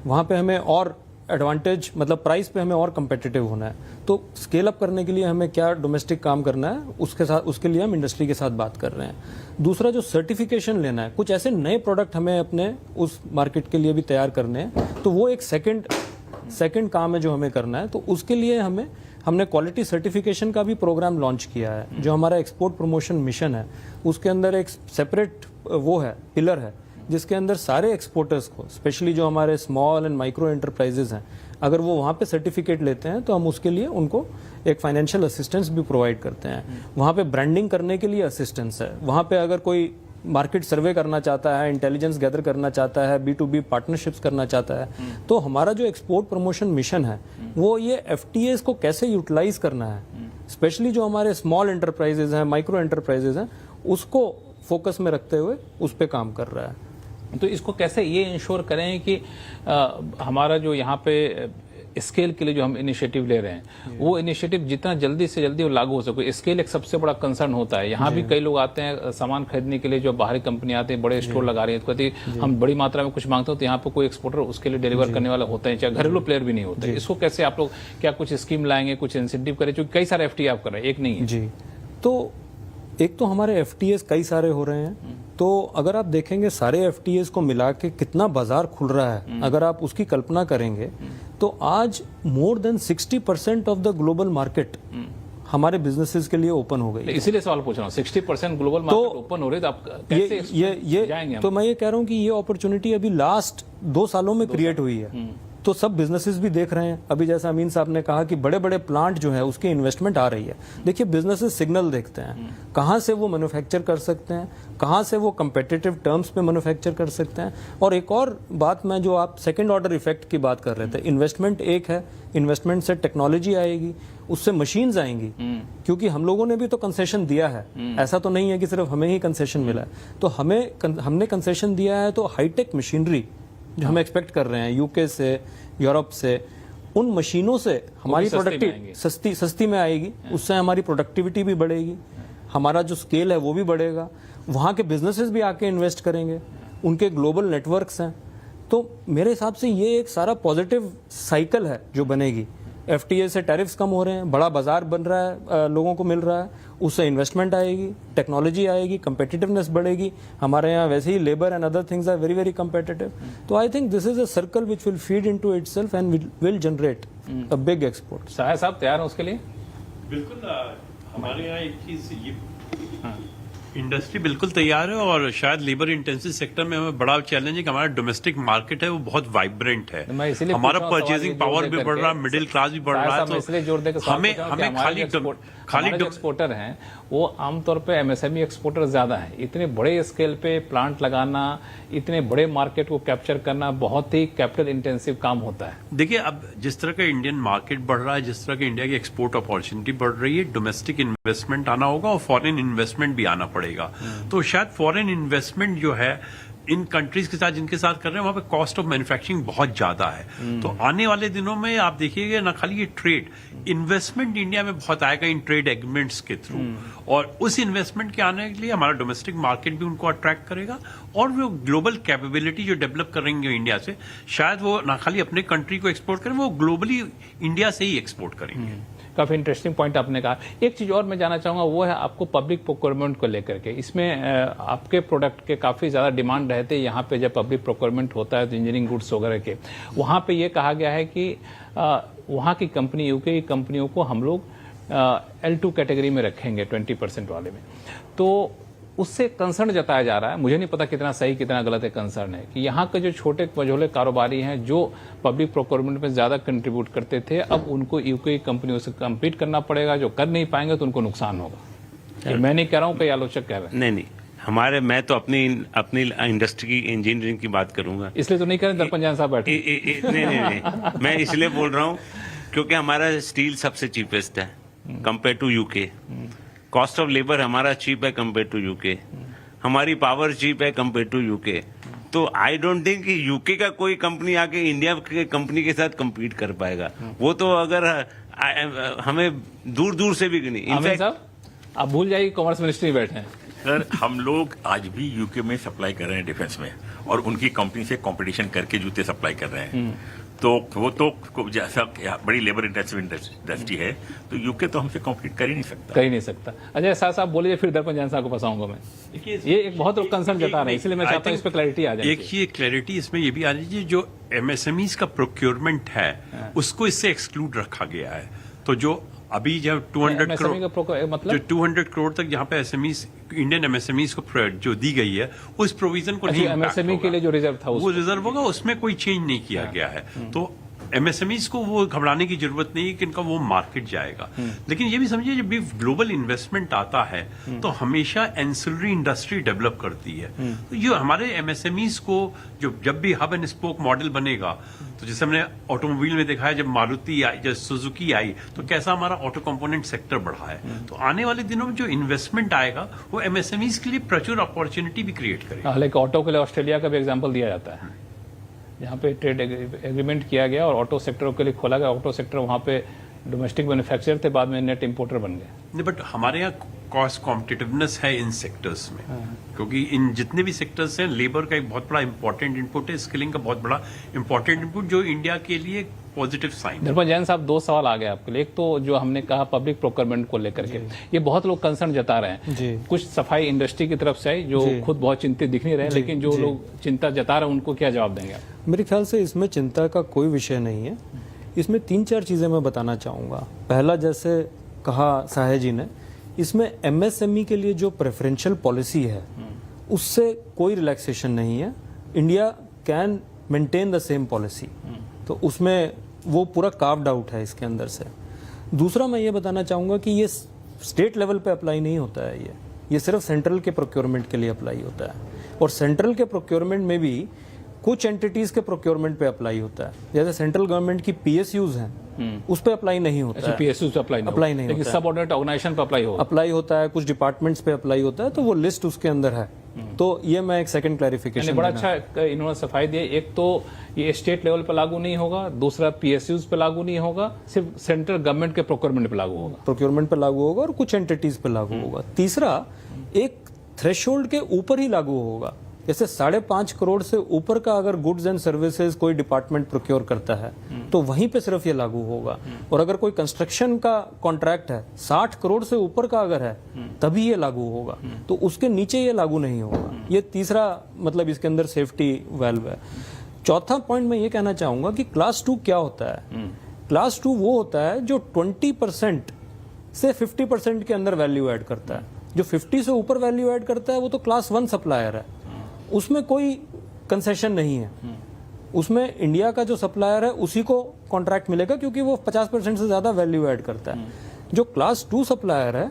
वहाँ पे हमें और एडवांटेज, मतलब प्राइस पे हमें और कंपेटिटिव होना है। तो स्केल अप करने के लिए हमें क्या डोमेस्टिक काम करना है, उसके लिए हम इंडस्ट्री के साथ बात कर रहे हैं। दूसरा जो सर्टिफिकेशन लेना है, कुछ ऐसे नए प्रोडक्ट हमें अपने उस मार्केट के लिए भी तैयार करने हैं, तो वो एक सेकंड काम है जो हमें करना है। तो उसके लिए हमने क्वालिटी सर्टिफिकेशन का भी प्रोग्राम लॉन्च किया है। जो हमारा एक्सपोर्ट प्रमोशन मिशन है, उसके अंदर एक सेपरेट वो है, पिलर है, जिसके अंदर सारे एक्सपोर्टर्स को, स्पेशली जो हमारे स्मॉल एंड माइक्रो एंटरप्राइजेज हैं, अगर वो वहाँ पे सर्टिफिकेट लेते हैं तो हम उसके लिए उनको एक फाइनेंशियल असिस्टेंस भी प्रोवाइड करते हैं। वहाँ पे ब्रांडिंग करने के लिए असिस्टेंस है। वहाँ पे अगर कोई मार्केट सर्वे करना चाहता है, इंटेलिजेंस गैदर करना चाहता है, B2B पार्टनरशिप्स करना चाहता है, तो हमारा जो एक्सपोर्ट प्रमोशन मिशन है वो ये FTAs को कैसे यूटिलाइज करना है, स्पेशली जो हमारे स्मॉल एंटरप्राइजेज हैं, माइक्रो एंटरप्राइजेज हैं, उसको फोकस में रखते हुए उस पर काम कर रहा है। तो इसको कैसे ये इंश्योर करें कि हमारा जो यहाँ पे स्केल के लिए जो हम इनिशिएटिव ले रहे हैं, वो इनिशिएटिव जितना जल्दी से जल्दी वो लागू हो सके। स्केल एक सबसे बड़ा कंसर्न होता है। यहाँ भी कई लोग आते हैं सामान खरीदने के लिए, जो बाहरी कंपनी आते हैं, बड़े स्टोर लगा रही है, तो कहती है हम बड़ी मात्रा में कुछ मांगते हो, तो यहाँ पे कोई एक्सपोर्टर उसके लिए डिलीवर करने वाला होता है, चाहे घरेलू प्लेयर भी नहीं होते। इसको कैसे आप लोग क्या कुछ स्कीम लाएंगे, कुछ इंसेंटिव करें, क्योंकि कई सारे FTA आप कर रहे हैं, एक नहीं है। जी, तो एक तो हमारे FTAs कई सारे हो रहे हैं, तो अगर आप देखेंगे सारे FTAs को मिला के कितना बाजार खुल रहा है, अगर आप उसकी कल्पना करेंगे, तो आज more than 60% of the global market हमारे बिजनेसेस के लिए ओपन हो गई। इसीलिए सवाल पूछ रहा हूँ, 60% ग्लोबल मार्केट ओपन हो रही है, तो आप कैसे जाएंगे हम? तो मैं ये कह रहा हूँ कि ये अपॉर्चुनिटी अभी लास्ट 2 सालों में क्रिएट हुई है। तो सब बिजनेसेस भी देख रहे हैं। अभी जैसा अमीन साहब ने कहा कि बड़े बड़े प्लांट जो है उसकी इन्वेस्टमेंट आ रही है। देखिए, बिजनेसेस सिग्नल देखते हैं, कहाँ से वो मैन्युफैक्चर कर सकते हैं, कहाँ से वो कंपेटिटिव टर्म्स पे मैन्युफैक्चर कर सकते हैं। और एक और बात, मैं जो आप सेकंड ऑर्डर इफेक्ट की बात कर रहे थे, इन्वेस्टमेंट एक है, इन्वेस्टमेंट से टेक्नोलॉजी आएगी, उससे मशीन्स आएंगी, क्योंकि हम लोगों ने भी तो कंसेशन दिया है। ऐसा तो नहीं है कि सिर्फ हमें ही कंसेशन मिला है। तो हमने कंसेशन दिया है, तो हाईटेक मशीनरी जो हम एक्सपेक्ट कर रहे हैं यूके से, यूरोप से, उन मशीनों से हमारी प्रोडक्टिविटी सस्ती में आएगी, उससे हमारी प्रोडक्टिविटी भी बढ़ेगी, हमारा जो स्केल है वो भी बढ़ेगा, वहाँ के बिजनेसेस भी आके इन्वेस्ट करेंगे, उनके ग्लोबल नेटवर्क्स हैं। तो मेरे हिसाब से ये एक सारा पॉजिटिव साइकिल है जो बनेगी। FTA से टैरिफ्स कम हो रहे हैं, बड़ा बाजार बन रहा है, लोगों को मिल रहा है, उससे इन्वेस्टमेंट आएगी, टेक्नोलॉजी आएगी, कंपेटिटिवनेस बढ़ेगी। हमारे यहाँ वैसे ही labour and other things are very very competitive. तो I think this is a circle which will feed into itself and will generate a big export. साहब साहब तैयार हैं उसके लिए? बिल्कुल, हमारे यहाँ एक चीज ये इंडस्ट्री बिल्कुल तैयार है, और शायद लेबर इंटेंसिव सेक्टर में हमें बड़ा चैलेंज है कि हमारा डोमेस्टिक मार्केट है वो बहुत वाइब्रेंट है, हमारा परचेजिंग पावर भी बढ़ रहा है, मिडिल क्लास भी बढ़ रहा है। तो इसलिए जोर देकर हमें खाली एक्सपोर्टर हैं वो आमतौर पे MSME एक्सपोर्टर ज्यादा है। इतने बड़े स्केल पे प्लांट लगाना, इतने बड़े मार्केट को कैप्चर करना बहुत ही कैपिटल इंटेंसिव काम होता है। देखिए, अब जिस तरह का इंडियन मार्केट बढ़ रहा है, जिस तरह की इंडिया की एक्सपोर्ट अपॉर्चुनिटी बढ़ रही है, डोमेस्टिक इन्वेस्टमेंट आना होगा और फॉरेन इन्वेस्टमेंट भी आना पड़ेगा। तो शायद फॉरेन इन्वेस्टमेंट जो है इन कंट्रीज के साथ जिनके साथ कर रहे हैं, वहां पे कॉस्ट ऑफ मैन्युफैक्चरिंग बहुत ज्यादा है। तो आने वाले दिनों में आप देखिएगा, ना खाली ये ट्रेड इन्वेस्टमेंट इंडिया में बहुत आएगा इन ट्रेड एग्रीमेंट्स के थ्रू, और उस इन्वेस्टमेंट के आने के लिए हमारा डोमेस्टिक मार्केट भी उनको अट्रैक्ट करेगा, और वो ग्लोबल कैपेबिलिटी जो डेवलप करेंगे इंडिया से, शायद वो ना खाली अपने कंट्री को एक्सपोर्ट करें, वो ग्लोबली इंडिया से ही एक्सपोर्ट करेंगे। काफी इंटरेस्टिंग पॉइंट आपने कहा। एक चीज और मैं जानना चाहूंगा, वो है आपको पब्लिक प्रोक्योरमेंट को लेकर के। इसमें आपके प्रोडक्ट के काफी ज्यादा डिमांड रहते हैं। यहाँ पे जब पब्लिक प्रोक्योरमेंट होता है तो इंजीनियरिंग गुड्स वगैरह के, वहाँ पे ये कहा गया है कि वहाँ की कंपनी, यूके की कंपनियों को हम लोग L2 कैटेगरी में रखेंगे, 20% वाले में। तो उससे कंसर्न जताया जा रहा है, मुझे नहीं पता कितना सही कितना गलत है कंसर्न है, कि यहाँ के जो छोटे मझोले कारोबारी हैं जो पब्लिक प्रोक्योरमेंट में ज्यादा कंट्रीब्यूट करते थे, अब उनको यूके कंपनियों से कम्पीट करना पड़ेगा, जो कर नहीं पाएंगे तो उनको नुकसान होगा। ये मैं नहीं कह रहा हूँ, कई आलोचक कह रहे हैं। नहीं, मैं तो अपनी इंडस्ट्री की इंजीनियरिंग की बात करूंगा, इसलिए तो नहीं करें दरपंजान साहब बैठे। नहीं, मैं इसलिए बोल रहा हूँ क्योंकि हमारा स्टील सबसे चीपेस्ट है compare to UK, cost of labour हमारा चीप है कंपेयर टू यूके, हमारी पावर चीप है कंपेयर टू यूके। तो आई डोंट थिंक कि यूके का कोई कंपनी आके इंडिया के कंपनी के साथ compete कर पाएगा। वो तो अगर हमें दूर दूर से भी नहीं। इनफैक्ट साहब आप भूल जाइए कॉमर्स मिनिस्ट्री बैठे हैं। सर, हम लोग आज भी यूके में सप्लाई कर रहे हैं डिफेंस में, और उनकी कंपनी से कंपटीशन करके जूते सप्लाई कर रहे हैं। तो वो तो जैसा बड़ी लेबर इंटेंसिव इंडस्ट्री है, तो यूके तो हमसे कॉम्पीट कर ही नहीं सकता। कर ही नहीं सकता। अजय शाह साहब बोलिए, फिर दर्पण जैन साहब को फंसाऊंगा मैं। ये एक बहुत लोग कंसर्न जता रहे हैं, इसलिए मैं चाहता हूँ इस पर क्लैरिटी आ जाए। एक ही क्लैरिटी इसमें ये भी आ जाए, जो एमएसएमईज का प्रोक्योरमेंट है उसको इससे एक्सक्लूड रखा गया है। तो जो अभी जब 200 करोड़ मतलब जो 200 करोड़ तक जहाँ पे एसएमईज इंडियन एमएसएमईज को जो दी गई है, उस प्रोविजन को नहीं एमएसएमई के लिए जो रिजर्व था वो रिजर्व होगा, उसमें कोई चेंज नहीं किया गया है। तो एमएसएमईज को वो घबराने की जरूरत नहीं है कि इनका वो मार्केट जाएगा। लेकिन ये भी समझिए, जब भी ग्लोबल इन्वेस्टमेंट आता है तो हमेशा एंसिलरी इंडस्ट्री डेवलप करती है। तो ये हमारे एमएसएमईज को जब भी हब एंड स्पोक मॉडल बनेगा, तो जैसे हमने ऑटोमोबाइल में देखा है, जब मारुति आई, जब सुजुकी आई, तो कैसा हमारा ऑटो कंपोनेंट सेक्टर बढ़ा है। तो आने वाले दिनों में जो इन्वेस्टमेंट आएगा वो एमएसएमईज के लिए प्रचुर अपॉर्चुनिटी भी क्रिएट करेगा। हालांकि ऑटो के लिए ऑस्ट्रेलिया का भी एग्जाम्पल दिया जाता है, जहाँ पे ट्रेड एग्रीमेंट किया गया और ऑटो सेक्टर के लिए खोला गया। ऑटो सेक्टर वहाँ पे डोमेस्टिक मैन्युफैक्चरर थे, बाद में नेट इंपोर्टर बन गए। नहीं, बट हमारे यहाँ कॉस्ट कॉम्पिटिटिवनेस है इन सेक्टर्स में, क्योंकि इन जितने भी सेक्टर्स हैं, लेबर का एक बहुत बड़ा इंपॉर्टेंट इनपुट है, स्किलिंग का बहुत बड़ा इंपॉर्टेंट इनपुट, जो इंडिया के लिए पॉजिटिव साइन है। दर्पण जैन साहब, दो सवाल आ गए आपके लिए। एक तो जो हमने कहा पब्लिक प्रोक्योरमेंट को लेकर के, ये बहुत लोग कंसर्न जता रहे हैं। कुछ सफाई इंडस्ट्री की तरफ से आई, जो खुद बहुत चिंतित दिख नहीं रहे, लेकिन जो लोग चिंता जता रहे हैं उनको क्या जवाब देंगे आप? मेरे ख्याल से इसमें चिंता का कोई विषय नहीं है। इसमें 3-4 चीज़ें मैं बताना चाहूँगा। पहला, जैसे कहा साहे जी ने, इसमें एमएसएमई के लिए जो प्रेफरेंशियल पॉलिसी है उससे कोई रिलैक्सेशन नहीं है। India can maintain the same policy, तो उसमें वो पूरा कार्व्ड आउट है इसके अंदर से। दूसरा, मैं ये बताना चाहूँगा कि ये स्टेट लेवल पे अप्लाई नहीं होता है, ये सिर्फ सेंट्रल के प्रोक्योरमेंट के लिए अप्लाई होता है। और सेंट्रल के प्रोक्योरमेंट में भी कुछ एंटिटीज के प्रोक्योरमेंट पे अप्लाई होता है। जैसे सेंट्रल गवर्नमेंट की पीएसयूज हैं, उस पे अप्लाई नहीं होता है। पीएसयू से अप्लाई नहीं लेकिन सबऑर्डिनेट ऑर्गेनाइजेशन पे अप्लाई होता है, कुछ डिपार्टमेंट्स पे अप्लाई होता है, तो वो लिस्ट उसके अंदर है। तो ये मैं एक सेकंड क्लैरिफिकेशन, बड़ा अच्छा इन्होंने सफाई दी। एक तो ये स्टेट लेवल पे लागू नहीं होगा, दूसरा पीएसयूज पे लागू नहीं होगा, सिर्फ सेंट्रल गवर्नमेंट के प्रोक्योरमेंट पे लागू होगा, और कुछ एंटिटीज पे लागू होगा। तीसरा, एक थ्रेशोल्ड के ऊपर ही लागू होगा। जैसे 5.5 करोड़ से ऊपर का अगर गुड्स एंड सर्विसेज कोई डिपार्टमेंट प्रोक्योर करता है तो वहीं पे सिर्फ ये लागू होगा। और अगर कोई कंस्ट्रक्शन का कॉन्ट्रैक्ट है 60 करोड़ से ऊपर का अगर है तभी ये लागू होगा, तो उसके नीचे ये लागू नहीं होगा। ये तीसरा मतलब इसके अंदर सेफ्टी वेल्व है। चौथा पॉइंट मैं ये कहना चाहूंगा कि क्लास 2 क्या होता है। क्लास 2 वो होता है जो 20% से 50% के अंदर वैल्यू ऐड करता है। जो 50 से ऊपर वैल्यू ऐड करता है वो तो क्लास 1 सप्लायर है, उसमें कोई कंसेशन नहीं है। उसमें इंडिया का जो सप्लायर है उसी को कॉन्ट्रैक्ट मिलेगा, क्योंकि वो 50% से ज्यादा वैल्यू ऐड करता है। जो क्लास 2 सप्लायर है,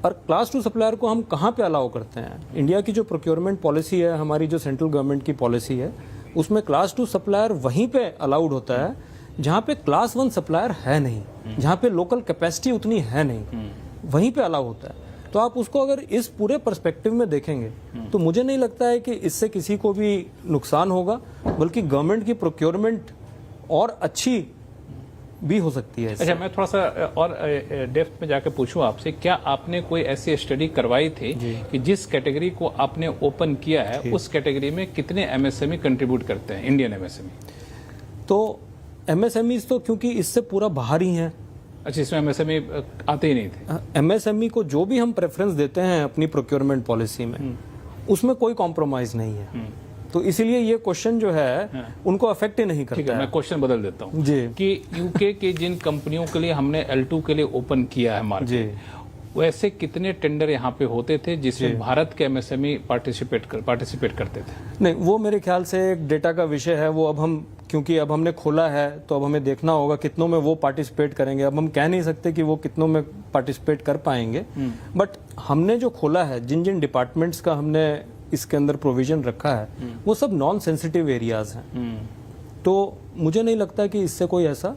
और क्लास 2 सप्लायर को हम कहाँ पे अलाउ करते हैं? इंडिया की जो प्रोक्योरमेंट पॉलिसी है, हमारी जो सेंट्रल गवर्नमेंट की पॉलिसी है, उसमें क्लास 2 सप्लायर वहीं पे अलाउड होता है जहाँ पे क्लास 1 सप्लायर है नहीं, जहाँ पे लोकल कैपेसिटी उतनी है नहीं, वहीं पे अलाउ होता है। तो आप उसको अगर इस पूरे पर्सपेक्टिव में देखेंगे तो मुझे नहीं लगता है कि इससे किसी को भी नुकसान होगा, बल्कि गवर्नमेंट की प्रोक्योरमेंट और अच्छी भी हो सकती है। अच्छा, मैं थोड़ा सा और डेप्थ में जाकर पूछूं आपसे, क्या आपने कोई ऐसी स्टडी करवाई थी कि जिस कैटेगरी को आपने ओपन किया है उस कैटेगरी में कितने एमएसएमई कंट्रीब्यूट करते हैं, इंडियन एमएसएमई? तो एमएसएमई तो क्योंकि इससे पूरा बाहर ही हैं। अच्छा, इसमें एमएसएमई आते ही नहीं थे। एमएसएमई को जो भी हम प्रेफरेंस देते हैं अपनी प्रोक्योरमेंट पॉलिसी में, उसमें कोई कॉम्प्रोमाइज नहीं है। तो इसीलिए ये क्वेश्चन जो है उनको अफेक्ट ही नहीं करता है। मैं क्वेश्चन बदल देता हूँ जी, कि यूके के जिन कंपनियों के लिए हमने L2 के लिए ओपन किया है मार्केट, वैसे कितने टेंडर यहाँ पे होते थे जिसमें भारत के एमएसएमई पार्टिसिपेट करते थे? नहीं, वो मेरे ख्याल से एक डेटा का विषय है। वो अब हम, क्योंकि अब हमने खोला है तो अब हमें देखना होगा कितनों में वो पार्टिसिपेट करेंगे। अब हम कह नहीं सकते कि वो कितनों में पार्टिसिपेट कर पाएंगे, बट हमने जो खोला है, जिन जिन डिपार्टमेंट्स का हमने इसके अंदर प्रोविजन रखा है, वो सब नॉन सेंसिटिव एरियाज हैं। तो मुझे नहीं लगता कि इससे कोई ऐसा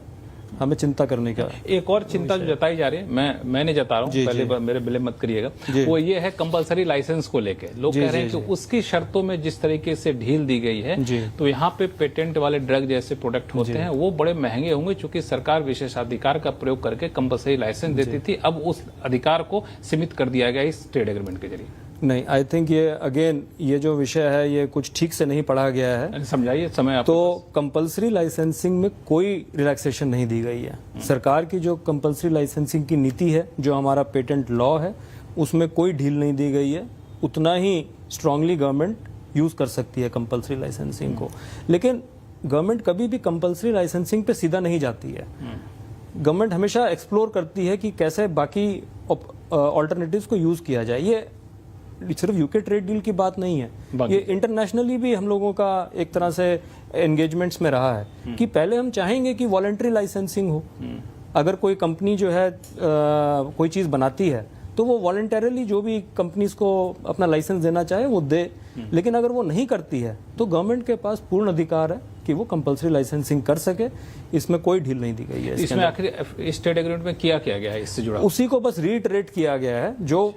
हमें चिंता करने का। एक और चिंता जो जताई जा रही है, मैंने जता रहा हूँ, पहले मेरे बिले मत करिएगा, वो ये है कंपलसरी लाइसेंस को लेके। लोग कह रहे हैं कि उसकी शर्तों में जिस तरीके से ढील दी गई है, तो यहाँ पे पेटेंट वाले ड्रग जैसे प्रोडक्ट होते हैं वो बड़े महंगे होंगे, चूंकि सरकार विशेषाधिकार का प्रयोग करके कंपलसरी लाइसेंस देती थी। अब उस अधिकार को सीमित कर दिया गया इस ट्रेड एग्रीमेंट के जरिए। नहीं, आई थिंक ये अगेन ये जो विषय है ये कुछ ठीक से नहीं पढ़ा गया है। समझाइए, समय आप तो कंपलसरी लाइसेंसिंग में कोई रिलैक्सेशन नहीं दी गई है। सरकार की जो कंपलसरी लाइसेंसिंग की नीति है, जो हमारा पेटेंट लॉ है, उसमें कोई ढील नहीं दी गई है। उतना ही स्ट्रांगली गवर्नमेंट यूज कर सकती है कंपलसरी लाइसेंसिंग को। लेकिन गवर्नमेंट कभी भी कंपलसरी लाइसेंसिंग पे सीधा नहीं जाती है। गवर्नमेंट हमेशा एक्सप्लोर करती है कि कैसे बाकी ऑल्टरनेटिव्स को यूज किया जाए। ये सिर्फ यूके ट्रेड डील की बात नहीं है, ये इंटरनेशनली भी हम लोगों का एक तरह से एंगेजमेंट्स में रहा है कि पहले हम चाहेंगे कि वॉलंटरी लाइसेंसिंग हो। अगर कोई कंपनी जो है कोई चीज बनाती है तो वो वॉलंटरली जो भी कंपनीज को अपना लाइसेंस देना चाहे वो दे। लेकिन अगर वो नहीं करती है तो गवर्नमेंट के पास पूर्ण अधिकार है कि वो कंपलसरी लाइसेंसिंग कर सके। इसमें कोई ढील नहीं दी गई है। इसमें आखिर इस ट्रेड एग्रीमेंट में किया गया है इससे जुड़ा? उसी को बस रीइटरेट किया गया है जो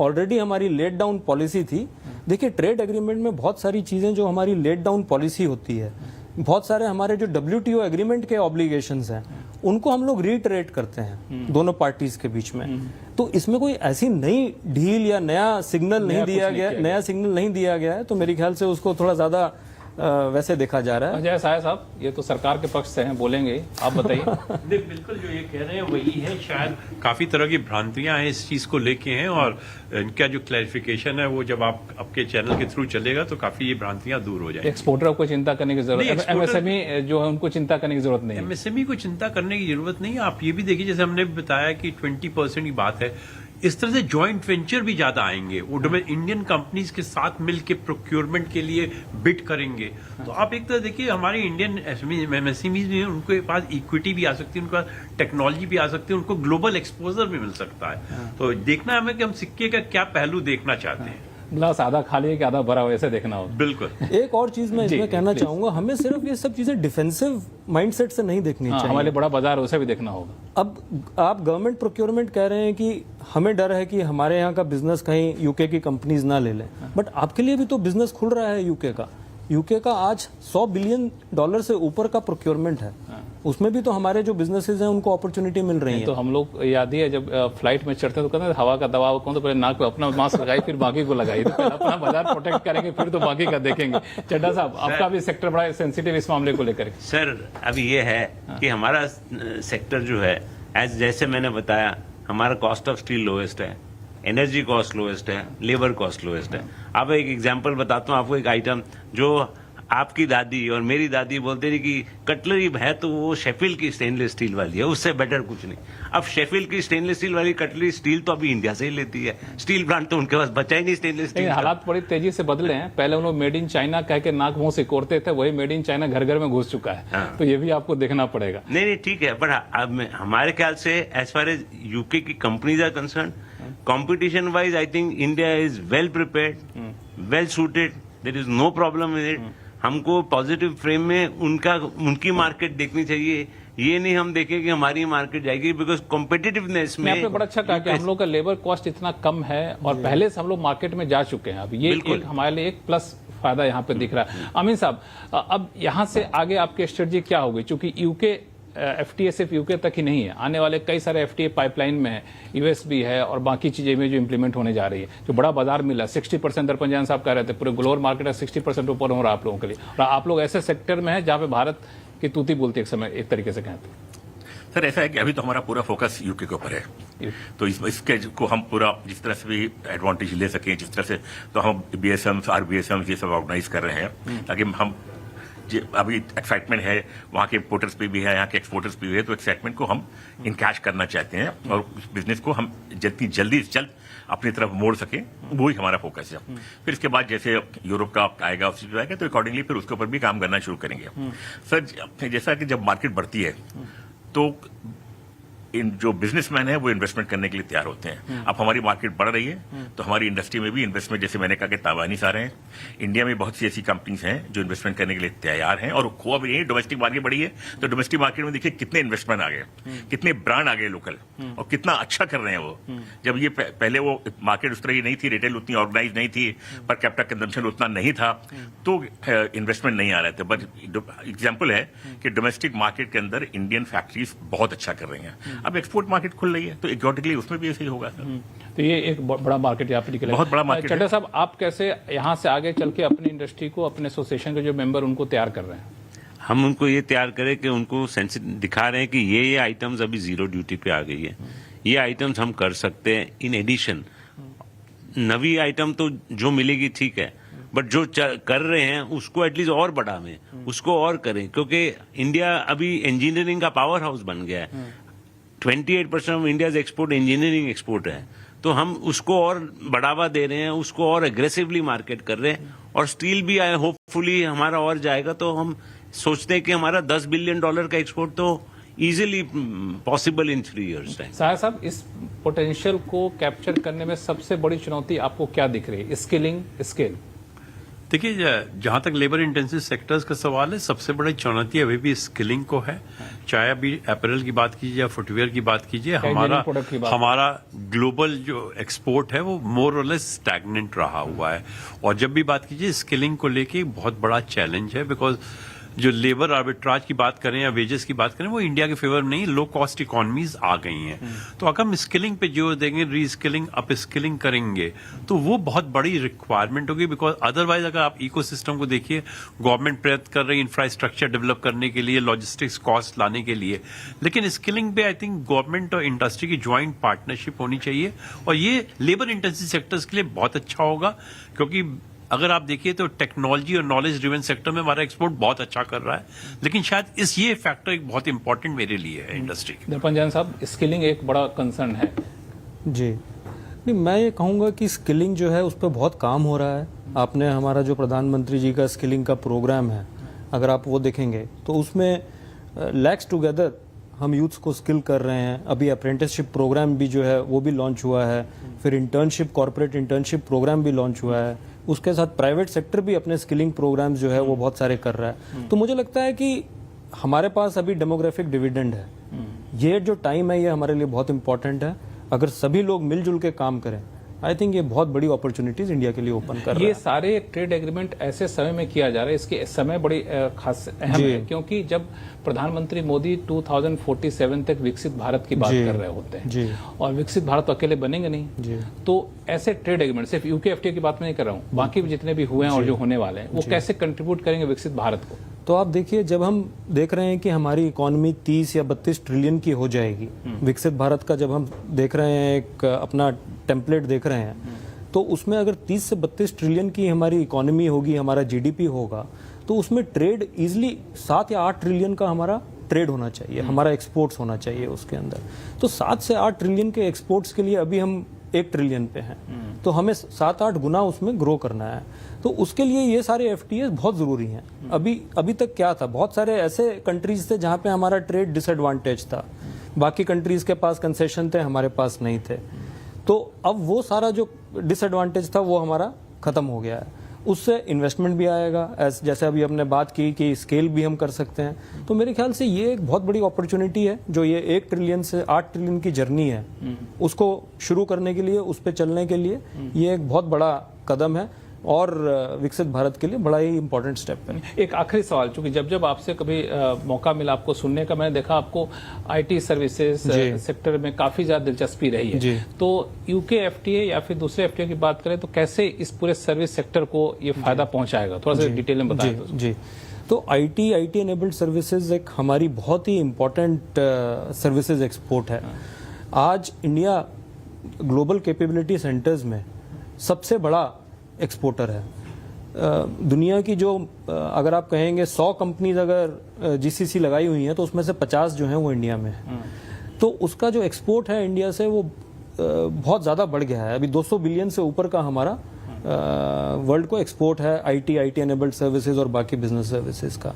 ऑलरेडी हमारी लेट डाउन पॉलिसी थी। देखिए, ट्रेड एग्रीमेंट में बहुत सारी चीजें जो हमारी लेट डाउन पॉलिसी होती है, बहुत सारे हमारे जो WTO एग्रीमेंट के ऑब्लिगेशंस हैं, उनको हम लोग रीइटरेट करते हैं दोनों पार्टीज के बीच में। तो इसमें कोई ऐसी नई ढील या नया सिग्नल नहीं दिया गया है। तो मेरे ख्याल से उसको थोड़ा ज्यादा वैसे देखा जा रहा है। अजय साय साहब, ये तो सरकार के पक्ष से हैं, बोलेंगे, आप बताइए। नहीं, बिल्कुल जो ये कह रहे हैं वही है। शायद काफी तरह की भ्रांतियां हैं इस चीज को लेके हैं, और इनका जो क्लैरिफिकेशन है वो जब आपके चैनल के थ्रू चलेगा तो काफी ये भ्रांतियां दूर हो जाएंगी। एक्सपोर्टर को चिंता करने की जरूरत है, MSME जो है उनको चिंता करने की जरूरत नहीं है। MSME को चिंता करने की जरूरत नहीं है। आप ये भी देखिए, जैसे हमने बताया कि 20% की बात है, इस तरह से जॉइंट वेंचर भी ज्यादा आएंगे। वो इंडियन कंपनीज के साथ मिलकर प्रोक्योरमेंट के लिए बिड करेंगे। तो आप एक तरह देखिए, हमारे इंडियन MSMEs भी हैं, उनके पास इक्विटी भी आ सकती है, उनके पास टेक्नोलॉजी भी आ सकती है, उनको ग्लोबल एक्सपोजर भी मिल सकता है। तो देखना है हमें कि हम सिक्के का क्या पहलू देखना चाहते हैं। ग्लास आधा खाली है कि आधा भरा हो, ऐसे देखना हो। बिल्कुल। एक और चीज मैं इसमें कहना चाहूंगा, हमें सिर्फ ये सब चीजें डिफेंसिव माइंडसेट से नहीं देखनी चाहिए। हमारे बड़ा बाजार उसे भी देखना होगा। अब आप गवर्नमेंट प्रोक्योरमेंट कह रहे हैं कि हमें डर है कि हमारे यहाँ का बिजनेस कहीं यूके की कंपनीज ना ले लें, बट आपके लिए भी तो बिजनेस खुल रहा है यूके का आज $100 बिलियन से ऊपर का प्रोक्योरमेंट है। उसमें भी तो हमारे जो बिजनेसेस हैं उनको अपॉर्चुनिटी मिल रही है। तो हम लोग याद ही है, जब फ्लाइट में चढ़ते हैं तो कहते हैं हवा का दबाव कौन, तो पहले नाक पे अपना मास्क लगाई, फिर बाकी को लगाई। तो पहले अपना बाजार प्रोटेक्ट करेंगे, फिर तो बाकी का देखेंगे। चड्ढा साहब, आपका भी सेक्टर बड़ा सेंसिटिव इस मामले को लेकर। सर, अभी ये है कि हमारा सेक्टर जो है, जैसे मैंने बताया, हमारा कॉस्ट ऑफ स्टील लोएस्ट है, एनर्जी कॉस्ट लोएस्ट है, लेबर कॉस्ट लोएस्ट है। अब एक एग्जांपल बताता हूँ आपको, एक आइटम जो आपकी दादी और मेरी दादी बोलते थे कि कटलरी है तो वो शेफील्ड की स्टेनलेस स्टील वाली है, उससे बेटर कुछ नहीं। अब शेफील्ड की स्टेनलेस स्टील वाली कटलरी स्टील तो अभी इंडिया से ही लेती है। स्टील प्लांट तो उनके पास बचा ही नहीं स्टेनलेस स्टील। हालात बड़ी तेजी से बदले हैं। पहले उन्होंने मेड इन चाइना कह के नाक मुंह से कोरते थे, वही मेड इन चाइना घर घर में घुस चुका है। तो ये भी आपको देखना पड़ेगा। नहीं, ठीक है, पर अब हमारे ख्याल से एज फार एज यूके की companies are concern, competition wise I think India is well prepared, well suited, there is no problem in it. हमको पॉजिटिव फ्रेम में उनकी मार्केट देखनी चाहिए। ये नहीं हम देखें कि हमारी मार्केट जाएगी, बिकॉज कॉम्पिटिटिवनेस में आपने बड़ा अच्छा कहा कि हम लोग का लेबर कॉस्ट इतना कम है और पहले से हम लोग मार्केट में जा चुके हैं। अब ये एक हमारे लिए एक प्लस फायदा यहाँ पे दिख रहा है। अमीन साहब, अब यहाँ से आगे आपकी स्ट्रेटजी क्या होगी? चूंकि यूके FTA सिर्फ यूके तक ही नहीं है, आने वाले कई सारे FTA पाइपलाइन में है, US भी है और बाकी चीजें में जो इंप्लीमेंट होने जा रही है, जो बड़ा बाजार मिला 60%। दरपंजान साहब कह रहे थे पूरे ग्लोबल मार्केट 60% ऊपर हो रहा है आप लोगों के लिए, और आप लोग ऐसे सेक्टर में है जहाँ पे भारत की तूती बोलती एक समय, एक तरीके से कहते हैं। सर, ऐसा है कि अभी तो हमारा पूरा फोकस यूके के ऊपर है, तो इसके को हम पूरा जिस तरह से भी एडवांटेज ले सकें, जिस तरह से, तो हम BSMs, RBSMs ये सब ऑर्गेनाइज कर रहे हैं ताकि हम अभी एक्साइटमेंट है, वहाँ के इम्पोर्टर्स पे भी है, यहाँ के एक्सपोर्टर्स पे भी है, तो एक्साइटमेंट को हम इनकैश करना चाहते हैं और उस बिजनेस को हम जितनी जल्दी से जल्द अपनी तरफ मोड़ सकें, वही हमारा फोकस है। फिर इसके बाद जैसे यूरोप का आएगा, उसी पे आएगा, तो अकॉर्डिंगली फिर उसके ऊपर भी काम करना शुरू करेंगे। सर, जैसा कि जब मार्केट बढ़ती है तो जो बिजनेसमैन है वो इन्वेस्टमेंट करने के लिए तैयार होते हैं। अब हमारी मार्केट बढ़ रही है तो हमारी इंडस्ट्री में भी इन्वेस्टमेंट, जैसे मैंने कहा कि ताइवानीज आ रहे हैं, इंडिया में बहुत सी ऐसी कंपनीज हैं जो इन्वेस्टमेंट करने के लिए तैयार हैं। और खो भी नहीं, डोमेस्टिक मार्केट बढ़ी है तो डोमेस्टिक मार्केट में देखिए कितने इन्वेस्टमेंट आ गए, कितने ब्रांड आ गए लोकल, और कितना अच्छा कर रहे हैं वो। जब ये पहले वो मार्केट उस तरह की नहीं थी, रिटेल उतनी ऑर्गेनाइज नहीं थी, पर कैपिटल कंजम्पशन उतना नहीं था, तो इन्वेस्टमेंट नहीं आ रहे थे। बट एग्जाम्पल है कि डोमेस्टिक मार्केट के अंदर इंडियन फैक्ट्रीज बहुत अच्छा कर रही हैं। अब एक्सपोर्ट मार्केट खुल रही है तो एग्जॉटिकली उसमें भी ऐसे ही होगा सर। तो ये एक बड़ा मार्केट यहाँ पे निकलेगा। बहुत बड़ा मार्केट है। चड्ढा साहब, आप कैसे यहाँ से आगे चल के अपनी इंडस्ट्री को, अपने एसोसिएशन के जो मेंबर उनको तैयार कर रहे हैं? हम उनको ये तैयार करें कि उनको दिखा रहे हैं कि ये आइटम्स अभी जीरो ड्यूटी पे आ गई है, ये आइटम्स हम कर सकते हैं। इन एडिशन नवी आइटम तो जो मिलेगी ठीक है, बट जो कर रहे हैं उसको एटलीस्ट और बढ़ावें, उसको और करें, क्योंकि इंडिया अभी इंजीनियरिंग का पावर हाउस बन गया है। 28% of India's export engineering export है, तो हम उसको और बढ़ावा दे रहे हैं, उसको और एग्रेसिवली मार्केट कर रहे हैं। और स्टील भी आए, होपफुली हमारा और जाएगा, तो हम सोचते हैं कि हमारा $10 बिलियन का एक्सपोर्ट तो easily possible in 3 years time. साहब साहब, इस पोटेंशियल को कैप्चर करने में सबसे बड़ी चुनौती आपको क्या दिख रही है? Skilling, scale? देखिए, जहां तक लेबर इंटेंसिव सेक्टर्स का सवाल है, सबसे बड़ी चुनौती अभी भी स्किलिंग को है। चाहे अभी अपैरल की बात कीजिए या फुटवेयर की बात कीजिए, हमारा ग्लोबल जो एक्सपोर्ट है वो मोर और लेस स्टैग्नेंट रहा हुआ है। और जब भी बात कीजिए स्किलिंग को लेके बहुत बड़ा चैलेंज है, बिकॉज जो लेबर आर्बिट्राज की बात करें या वेजेस की बात करें, वो इंडिया के फेवर में नहीं, लो कॉस्ट इकोनॉमीज आ गई हैं। तो अगर हम स्किलिंग पे जोर देंगे, री स्किलिंग, अप स्किलिंग करेंगे, तो वो बहुत बड़ी रिक्वायरमेंट होगी। बिकॉज अदरवाइज अगर आप इकोसिस्टम को देखिए, गवर्नमेंट प्रयत्न कर रही है इंफ्रास्ट्रक्चर डेवलप करने के लिए, लॉजिस्टिक्स कॉस्ट लाने के लिए, लेकिन स्किलिंग पे आई थिंक गवर्नमेंट और इंडस्ट्री की ज्वाइंट पार्टनरशिप होनी चाहिए। और ये लेबर इंटेंसिव सेक्टर्स के लिए बहुत अच्छा होगा, क्योंकि अगर आप देखिए तो टेक्नोलॉजी और नॉलेज ड्रिवन सेक्टर में हमारा एक्सपोर्ट बहुत अच्छा कर रहा है, लेकिन शायद ये फैक्टर एक बहुत इंपॉर्टेंट मेरे लिए है इंडस्ट्री के। दर्पण जैन साहब, स्किलिंग एक बड़ा कंसर्न है। जी नहीं, मैं ये कहूँगा कि स्किलिंग जो है उस पर बहुत काम हो रहा है। आपने हमारा जो प्रधानमंत्री जी का स्किलिंग का प्रोग्राम है, अगर आप वो देखेंगे तो उसमें लैक्स टुगेदर हम यूथ्स को स्किल कर रहे हैं। अभी अप्रेंटिसशिप प्रोग्राम भी जो है वो भी लॉन्च हुआ है, फिर इंटर्नशिप, कॉर्पोरेट इंटर्नशिप प्रोग्राम भी लॉन्च हुआ है। उसके साथ प्राइवेट सेक्टर भी अपने स्किलिंग प्रोग्राम जो है वो बहुत सारे कर रहा है। तो मुझे लगता है कि हमारे पास अभी डेमोग्राफिक डिविडेंड है। ये जो टाइम है ये हमारे लिए बहुत इंपॉर्टेंट है। अगर सभी लोग मिलजुल के काम करें, आई थिंक ये बहुत बड़ी अपॉर्चुनिटीज इंडिया के लिए ओपन कर रहा है। ये सारे ट्रेड एग्रीमेंट ऐसे समय में किया जा रहा है, इसके समय बड़ी खास अहम है, क्योंकि जब प्रधानमंत्री मोदी 2047 तक विकसित भारत की बात कर रहे होते हैं, और विकसित भारत तो अकेले बनेंगे नहीं, तो ऐसे ट्रेड एग्रीमेंट, सिर्फ यूके एफटीए की बात में नहीं कर रहा हूँ, बाकी भी जितने भी हुए हैं और जो होने वाले हैं, वो कैसे कंट्रीब्यूट करेंगे विकसित भारत को? तो आप देखिए, जब हम देख रहे हैं कि हमारी इकोनॉमी 30 या 32 ट्रिलियन की हो जाएगी, विकसित भारत का जब हम देख रहे हैं, एक अपना टेम्पलेट देख रहे हैं, तो उसमें अगर 30 से 32 ट्रिलियन की हमारी इकोनॉमी होगी, हमारा जीडीपी होगा, तो उसमें ट्रेड इजीली 7 या 8 ट्रिलियन का हमारा ट्रेड होना चाहिए, हमारा एक्सपोर्ट्स होना चाहिए उसके अंदर। तो 7 से 8 ट्रिलियन के एक्सपोर्ट्स के लिए अभी हम 1 ट्रिलियन पे हैं, तो हमें 7-8 गुना उसमें ग्रो करना है। तो उसके लिए ये सारे एफटीए बहुत जरूरी हैं। अभी तक क्या था, बहुत सारे ऐसे कंट्रीज थे जहां पे हमारा ट्रेड डिसएडवांटेज था, बाकी कंट्रीज के पास कंसेशन थे, हमारे पास नहीं थे। तो अब वो सारा जो डिसएडवांटेज था वो हमारा खत्म हो गया है। उससे इन्वेस्टमेंट भी आएगा, जैसे अभी हमने बात की कि स्केल भी हम कर सकते हैं। तो मेरे ख्याल से ये एक बहुत बड़ी अपॉर्चुनिटी है, जो ये 1 ट्रिलियन से 8 ट्रिलियन की जर्नी है, उसको शुरू करने के लिए, उस पर चलने के लिए ये एक बहुत बड़ा कदम है और विकसित भारत के लिए बड़ा ही इंपॉर्टेंट स्टेप है। एक आखिरी सवाल, चूंकि जब आपसे कभी मौका मिला आपको सुनने का, मैंने देखा आपको आईटी सर्विसेज सेक्टर में काफी ज्यादा दिलचस्पी रही है। तो यूके एफटीए या फिर दूसरे एफटीए की बात करें तो कैसे इस पूरे सर्विस सेक्टर को ये फायदा पहुंचाएगा, थोड़ा सा डिटेल में बताएं। जी, तो आईटी एनेबल्ड सर्विसेज एक हमारी बहुत ही इंपॉर्टेंट सर्विसेज एक्सपोर्ट है। आज इंडिया ग्लोबल कैपेबिलिटी सेंटर्स में सबसे बड़ा एक्सपोर्टर है। दुनिया की जो अगर आप कहेंगे 100 कंपनीज अगर जीसीसी लगाई हुई हैं, तो उसमें से 50 जो हैं वो इंडिया में है। तो उसका जो एक्सपोर्ट है इंडिया से वो बहुत ज़्यादा बढ़ गया है। अभी 200 बिलियन से ऊपर का हमारा वर्ल्ड को एक्सपोर्ट है आईटी एनेबल्ड सर्विसेज और बाकी बिजनेस सर्विसेज का।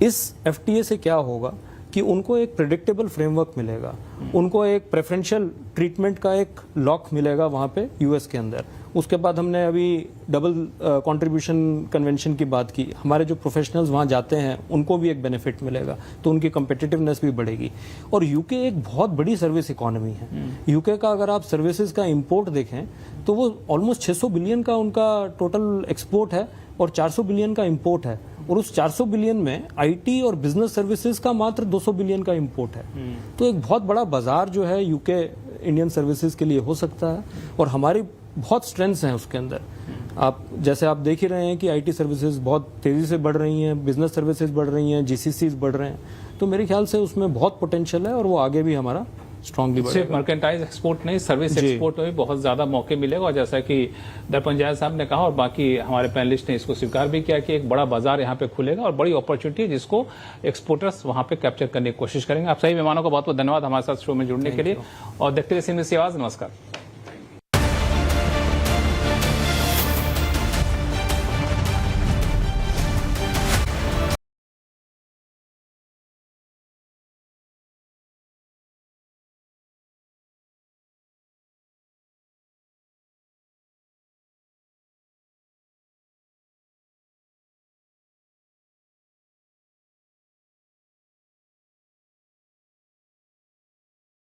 इस एफटीए से क्या होगा कि उनको एक प्रेडिक्टेबल फ्रेमवर्क मिलेगा, उनको एक प्रेफरेंशियल ट्रीटमेंट का एक लॉक मिलेगा वहाँ पे यूएस के अंदर। उसके बाद हमने अभी डबल कंट्रीब्यूशन कन्वेंशन की बात की, हमारे जो प्रोफेशनल्स वहाँ जाते हैं उनको भी एक बेनिफिट मिलेगा, तो उनकी कम्पिटिटिवनेस भी बढ़ेगी। और यूके एक बहुत बड़ी सर्विस इकोनॉमी है। यूके का अगर आप सर्विसेज का इंपोर्ट देखें तो वो ऑलमोस्ट 600 बिलियन का उनका टोटल एक्सपोर्ट है और 400 बिलियन का इंपोर्ट है। और उस 400 बिलियन में आईटी और बिजनेस सर्विसेज का मात्र 200 बिलियन का इंपोर्ट है। तो एक बहुत बड़ा बाजार जो है यूके इंडियन सर्विसेज के लिए हो सकता है, और हमारी बहुत स्ट्रेंथ्स हैं उसके अंदर। आप जैसे आप देख ही रहे हैं कि आईटी सर्विसेज बहुत तेजी से बढ़ रही हैं, बिजनेस सर्विसेज बढ़ रही हैं, जीसीसीज बढ़ रहे हैं, तो मेरे ख्याल से उसमें बहुत पोटेंशियल है और वो आगे भी हमारा स्ट्रांगली सिर्फ बढ़ेगा। मर्केंटाइज एक्सपोर्ट नहीं, सर्विस जी। एक्सपोर्ट में भी बहुत ज्यादा मौके मिलेगा। और जैसा कि दर्पण जायद साहब ने कहा और बाकी हमारे पैनलिस्ट ने इसको स्वीकार भी किया कि एक बड़ा बाजार यहाँ पे खुलेगा और बड़ी अपॉर्चुनिटी है जिसको एक्सपोर्टर्स वहाँ पे कैप्चर करने की कोशिश करेंगे। आप सभी मेहमानों का बहुत बहुत धन्यवाद हमारे साथ शो में जुड़ने के लिए, और देखते रहिए CNBC आवाज। नमस्कार।